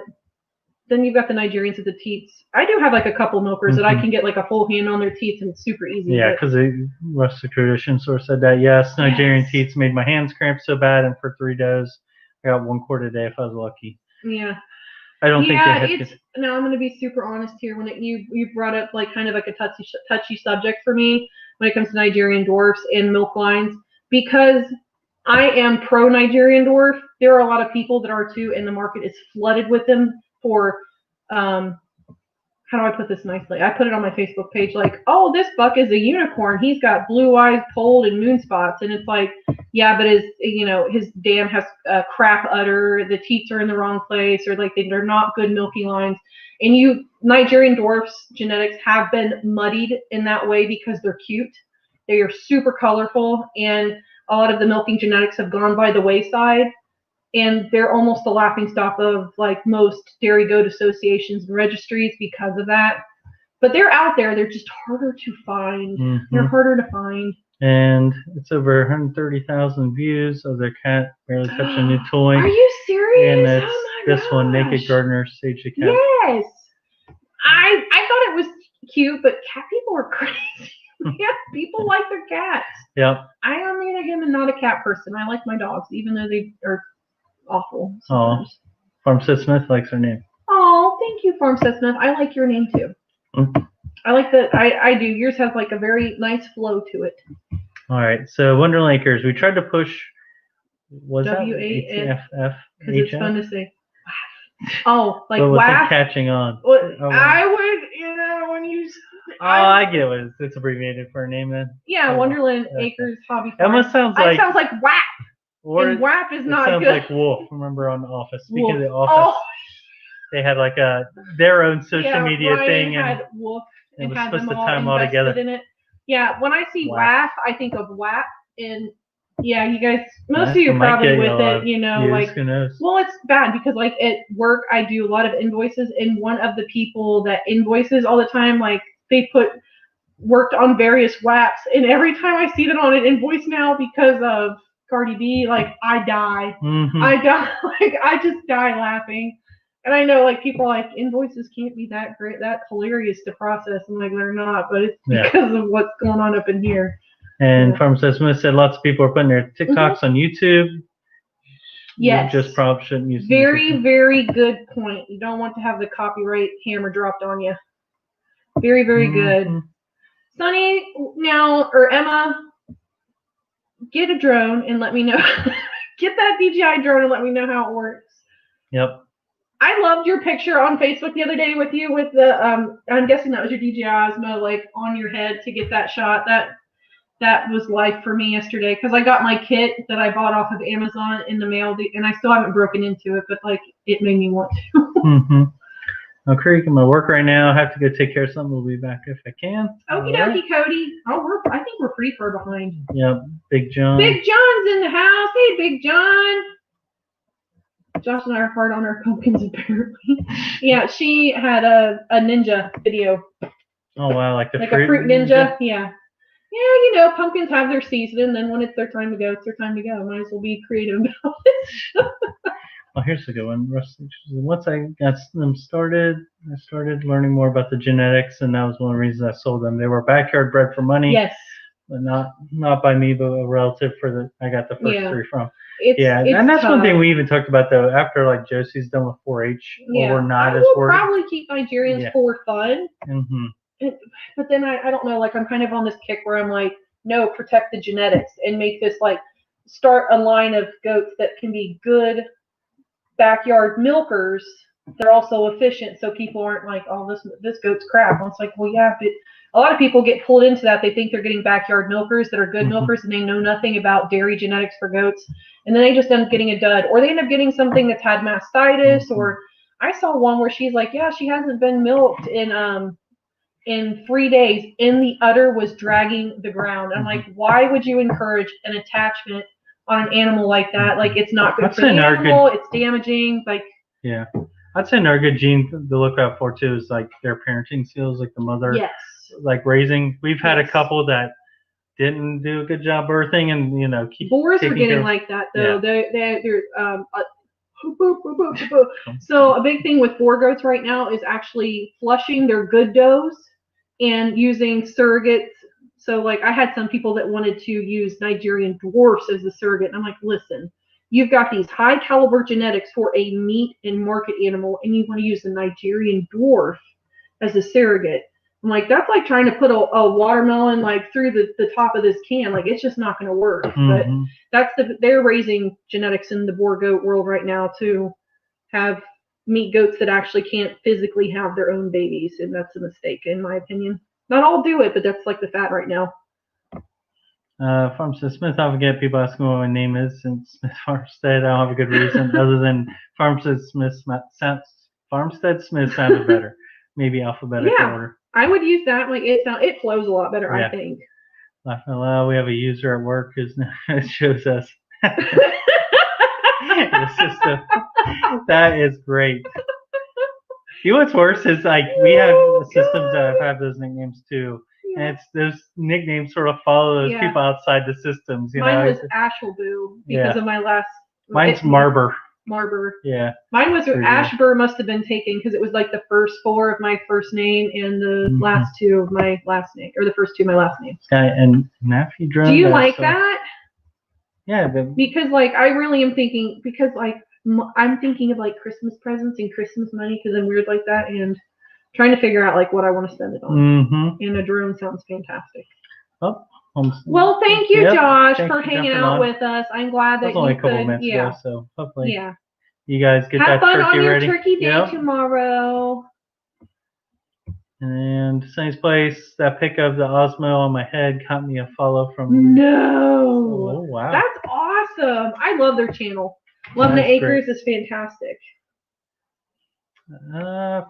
then you've got the Nigerians with the teats. I do have a couple milkers that I can get a full hand on their teats, and it's super easy. Yeah, because the Rustic Traditions sort of said that. Yes, Nigerian teats made my hands cramp so bad, and for 3 does, I got 1 quart a day if I was lucky. Yeah. I don't think they had. Now I'm going to be super honest here. When you brought up kind of a touchy subject for me when it comes to Nigerian dwarfs and milk lines, because I am pro Nigerian dwarf. There are a lot of people that are too, and the market is flooded with them. For how do I put this nicely? I put it on my Facebook page oh, this buck is a unicorn. He's got blue eyes, polled, and moon spots. And it's yeah, but his dam has crap udder. The teats are in the wrong place, or they're not good milking lines. And Nigerian dwarfs genetics have been muddied in that way because they're cute. They are super colorful, and a lot of the milking genetics have gone by the wayside. And they're almost the laughingstock of most dairy goat associations and registries because of that. But they're out there. They're just harder to find. They're harder to find. And it's over 130,000 views of their cat barely touching a new toy. Are you serious? And it's this one, Naked Gardener, Sage the Cat. Yes. I thought it was cute, but cat people are crazy. Yeah, people like their cats. Yep. I am not a cat person. I like my dogs, even though they are awful. Oh, Farmstead Smith likes her name. Oh, thank you, Farmstead Smith. I like your name too. I like that. I do. Yours has a very nice flow to it. All right. So Wonderland Acres, we tried to push. Was WAFF? Because it's fun to say. Oh, but wasn't catching on. Well, I would, when you. I get it. It's abbreviated for a name then. Yeah, Wonderland Acres Hobby Farm. It almost sounds like. It sounds like WAP. And WAP is not sounds good. like Wolf. Remember on The Office? Speaking Wolf. of The Office, they had like their own social media Ryan thing, had Wolf and was had supposed them to all tie them all invested together. in it. Yeah, when I see WAP, I think of WAP, and yeah, you guys, most of you are probably with it, you know, like, who knows? well, it's bad because like at work I do a lot of invoices, and one of the people that invoices all the time, like they worked on various WAPs, and every time I see that on an invoice now because of Cardi B, like I die. I die, like I just die laughing. And I know like people are like invoices can't be that great, that hilarious to process. I'm like, they're not, but it's because of what's going on up in here. And Farmstead Smith said lots of people are putting their TikToks on YouTube. Yes. You just probably shouldn't use Very, very good point. You don't want to have the copyright hammer dropped on you. Very, very good. Sunny, now, or Emma, get a drone and let me know. Get that DJI drone and let me know how it works. Yep. I loved your picture on Facebook the other day with you with the, I'm guessing that was your DJI Osmo, like on your head to get that shot. That was life for me yesterday because I got my kit that I bought off of Amazon in the mail, and I still haven't broken into it, but like it made me want to. I'm Creek, I'm at work right now. I have to go take care of something. We'll be back if I can. Okie dokie, Cody. I think we're pretty far behind. Yep, Big John. Big John's in the house. Hey, Big John. Josh and I are hard on our pumpkins, apparently. Yeah, she had a ninja video. Oh, wow, like a fruit ninja? Yeah. Yeah, you know, pumpkins have their season, and then when it's their time to go, it's their time to go. Might as well be creative about it. Well, here's a good one. Once I got them started, I started learning more about the genetics, and that was one of the reasons I sold them. They were backyard bred for money. Yes. But not by me, but a relative I got the first 3 from. It's and that's tough. one thing we even talked about though. After like Josie's done with 4-H, or we're not as worried. I will probably keep Nigerians for fun. But then I don't know, like I'm kind of on this kick where I'm like, no, protect the genetics and make this like start a line of goats that can be good backyard milkers. They're also efficient, so people aren't like, oh, this goat's crap. And it's like, well, yeah, but a lot of people get pulled into that. They think they're getting backyard milkers that are good milkers, and they know nothing about dairy genetics for goats, and then they just end up getting a dud, or they end up getting something that's had mastitis. Or I saw one where she's like, yeah, she hasn't been milked in 3 days, and the udder was dragging the ground. I'm like, why would you encourage an attachment on an animal like that? Like, it's not good for the animal. It's damaging. Like, yeah. I'd say another good gene to look out for too is like their parenting skills, like the mother, like raising. We've had a couple that didn't do a good job birthing, and you know, boars are getting like that though. They're so a big thing with boar goats right now is actually flushing their good does and using surrogates. So like I had some people that wanted to use Nigerian dwarfs as a surrogate, and I'm like, listen. You've got these high caliber genetics for a meat and market animal, and you want to use the Nigerian dwarf as a surrogate. I'm like, that's like trying to put a watermelon like through the top of this can. Like, it's just not going to work. But they're raising genetics in the boar goat world right now to have meat goats that actually can't physically have their own babies, and that's a mistake in my opinion. Not all do it, but that's like the fad right now. Farmstead Smith, I forget people asking what my name is since Smith Farmstead. I don't have a good reason other than Farmstead Smith sounded better. Maybe alphabetical order. I would use that. Like it flows a lot better, I think. Laughing aloud, we have a user at work who's it shows us the system. That is great. You know what's worse is like we have systems that have those nicknames too. And it's those nicknames sort of follow those people outside the systems. Mine was Ashelboo because of my last. Mine's Marber. Marber. Yeah. Mine was Ashbur must have been taken because it was like the first 4 of my first name and the last 2 of my last name, or the first 2 of my last name. And Naffy Drone. Do you like that? Yeah. Because like I really am thinking I'm thinking of like Christmas presents and Christmas money because I'm weird like that, and trying to figure out like what I want to spend it on. And a drone sounds fantastic. Well, thank you, Josh, for hanging out with us. I'm glad that only a couple minutes ago, so hopefully you guys get have that fun turkey on your ready. Turkey Day tomorrow. And Sunny's Place, that pic of the Osmo on my head got me a follow from. No. Oh wow. That's awesome. awesome. I love their channel. Love the Acres is fantastic.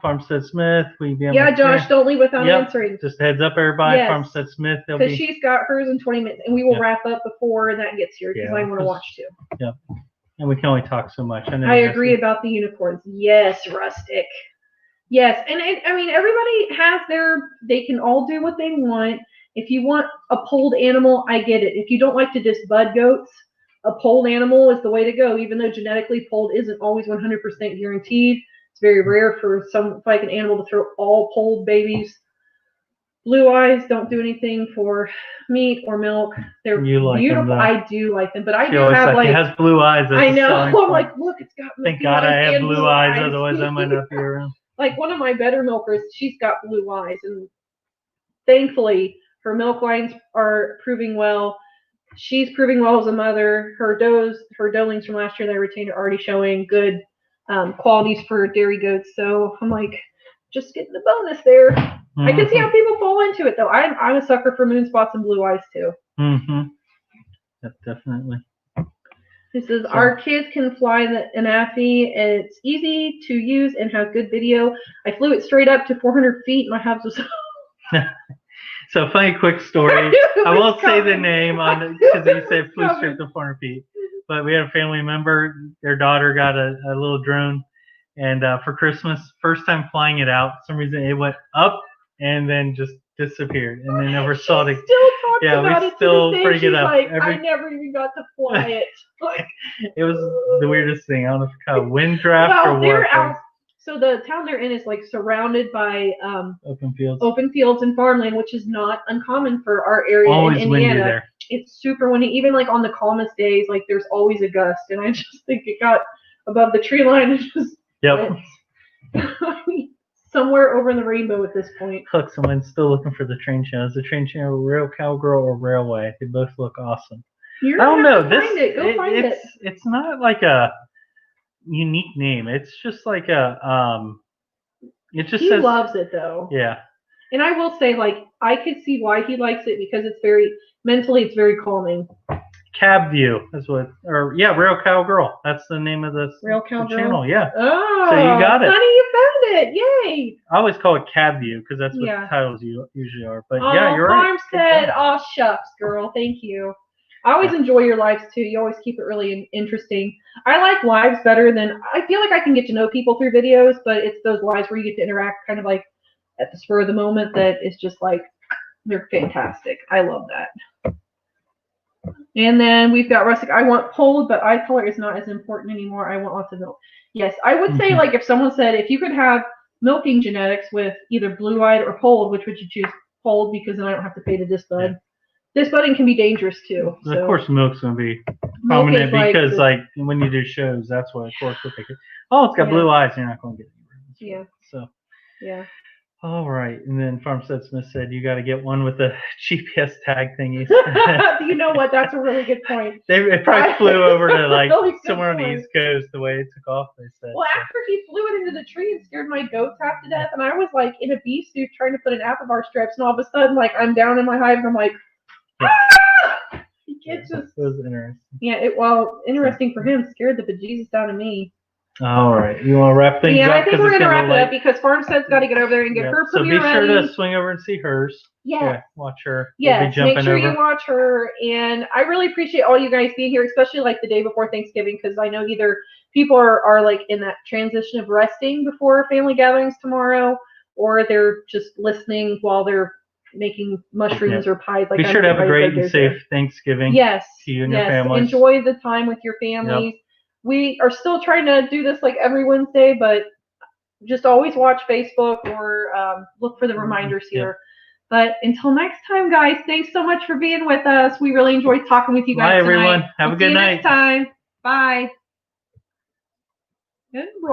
Farmstead Smith. Yeah, Josh, don't leave without answering. Just heads up, everybody. Yes. Farmstead Smith. Because she's got hers in 20 minutes, and we will wrap up before that gets here because I want to watch too. Yeah, and we can only talk so much. I agree about the unicorns. Yes, Rustic. Yes, and I mean everybody has they can all do what they want. If you want a polled animal, I get it. If you don't like to just bud goats, a polled animal is the way to go. Even though genetically polled isn't always 100% guaranteed. It's very rare for like an animal to throw all polled babies. Blue eyes don't do anything for meat or milk. They're beautiful. I do like them, but I do have it has blue eyes. I know. I'm like, look, it's got. Thank God I have blue eyes. Otherwise, I might not be around. Like one of my better milkers, she's got blue eyes, and thankfully her milk lines are proving well. She's proving well as a mother. Her doelings from last year that I retained are already showing good qualities for dairy goats. So I'm like, just getting the bonus there. Mm-hmm. I can see how people fall into it though. I'm a sucker for moon spots and blue eyes too. Mm-hmm. Yep, definitely. This says our kids can fly an Affy. It's easy to use and has good video. I flew it straight up to 400 feet. My house was. So funny quick story. I won't say the name on because they said flew straight to 400 feet. But we had a family member. Their daughter got a little drone, and for Christmas, first time flying it out. For some reason, it went up and then just disappeared, and they never saw it. We still bring it up. Like, I never even got to fly it. It was the weirdest thing. I don't know if it's called wind draft or what. So the town they're in is like surrounded by open fields and farmland, which is not uncommon for our area always in Indiana. Windy there. It's super windy. Even like on the calmest days, like there's always a gust, and I just think it got above the tree line and just somewhere over in the rainbow at this point. Look, someone's still looking for the train channel. Is the train channel Rail Cowgirl or Railway? They both look awesome. I don't know. Go find it. It's not like a unique name. It's just like a it just says, loves it though. Yeah. And I will say, like, I could see why he likes it because it's it's very calming. Cab View is Rail Cowgirl. That's the name of the channel. Yeah. Oh, so you got it. Honey, you found it. Yay. I always call it Cab View because that's what the titles usually are. But yeah, you're right. Farmstead. Oh, shucks, girl. Thank you. I always enjoy your lives too. You always keep it really interesting. I like lives better than I feel like I can get to know people through videos, but it's those lives where you get to interact kind of like at the spur of the moment that is just like they're fantastic. I love that. And then we've got Rustic. I want polled, but eye color is not as important anymore. I want lots of milk. Yes, I would say like if someone said if you could have milking genetics with either blue-eyed or polled, which would you choose? Polled because then I don't have to pay to disbud. Yeah. Disbudding can be dangerous too. So. Of course, milk's gonna be prominent because like when you do shows, that's what of course we'll take it. Oh, it's got blue eyes. You're not gonna get it. Yeah. So. Yeah. All right, and then Farmstead Smith said you got to get one with the GPS tag thingies. You know what? That's a really good point. It probably flew over to like somewhere on the East Coast the way it took off. They said. Well, after he flew it into the tree and scared my goats half to death, and I was like in a bee suit trying to put an Apivar strips, and all of a sudden, like I'm down in my hive, and I'm like, ah! It was interesting. Yeah, interesting for him. Scared the bejesus out of me. All right, you want to wrap things up? Yeah, I think we're gonna wrap it up because Farmstead's got to get over there and get her premiere ready. So be sure to swing over and see hers. Yeah, watch her. Yeah, make sure you watch her. And I really appreciate all you guys being here, especially like the day before Thanksgiving, because I know either people are like in that transition of resting before family gatherings tomorrow, or they're just listening while they're making mushrooms or pies. Like be sure to have a great and safe Thanksgiving. Yes, to you and your families. Enjoy the time with your families. Yep. We are still trying to do this like every Wednesday, but just always watch Facebook or look for the reminders here. But until next time, guys, thanks so much for being with us. We really enjoyed talking with you guys tonight. Bye, everyone. Have a good night. See you next time. Bye. Good.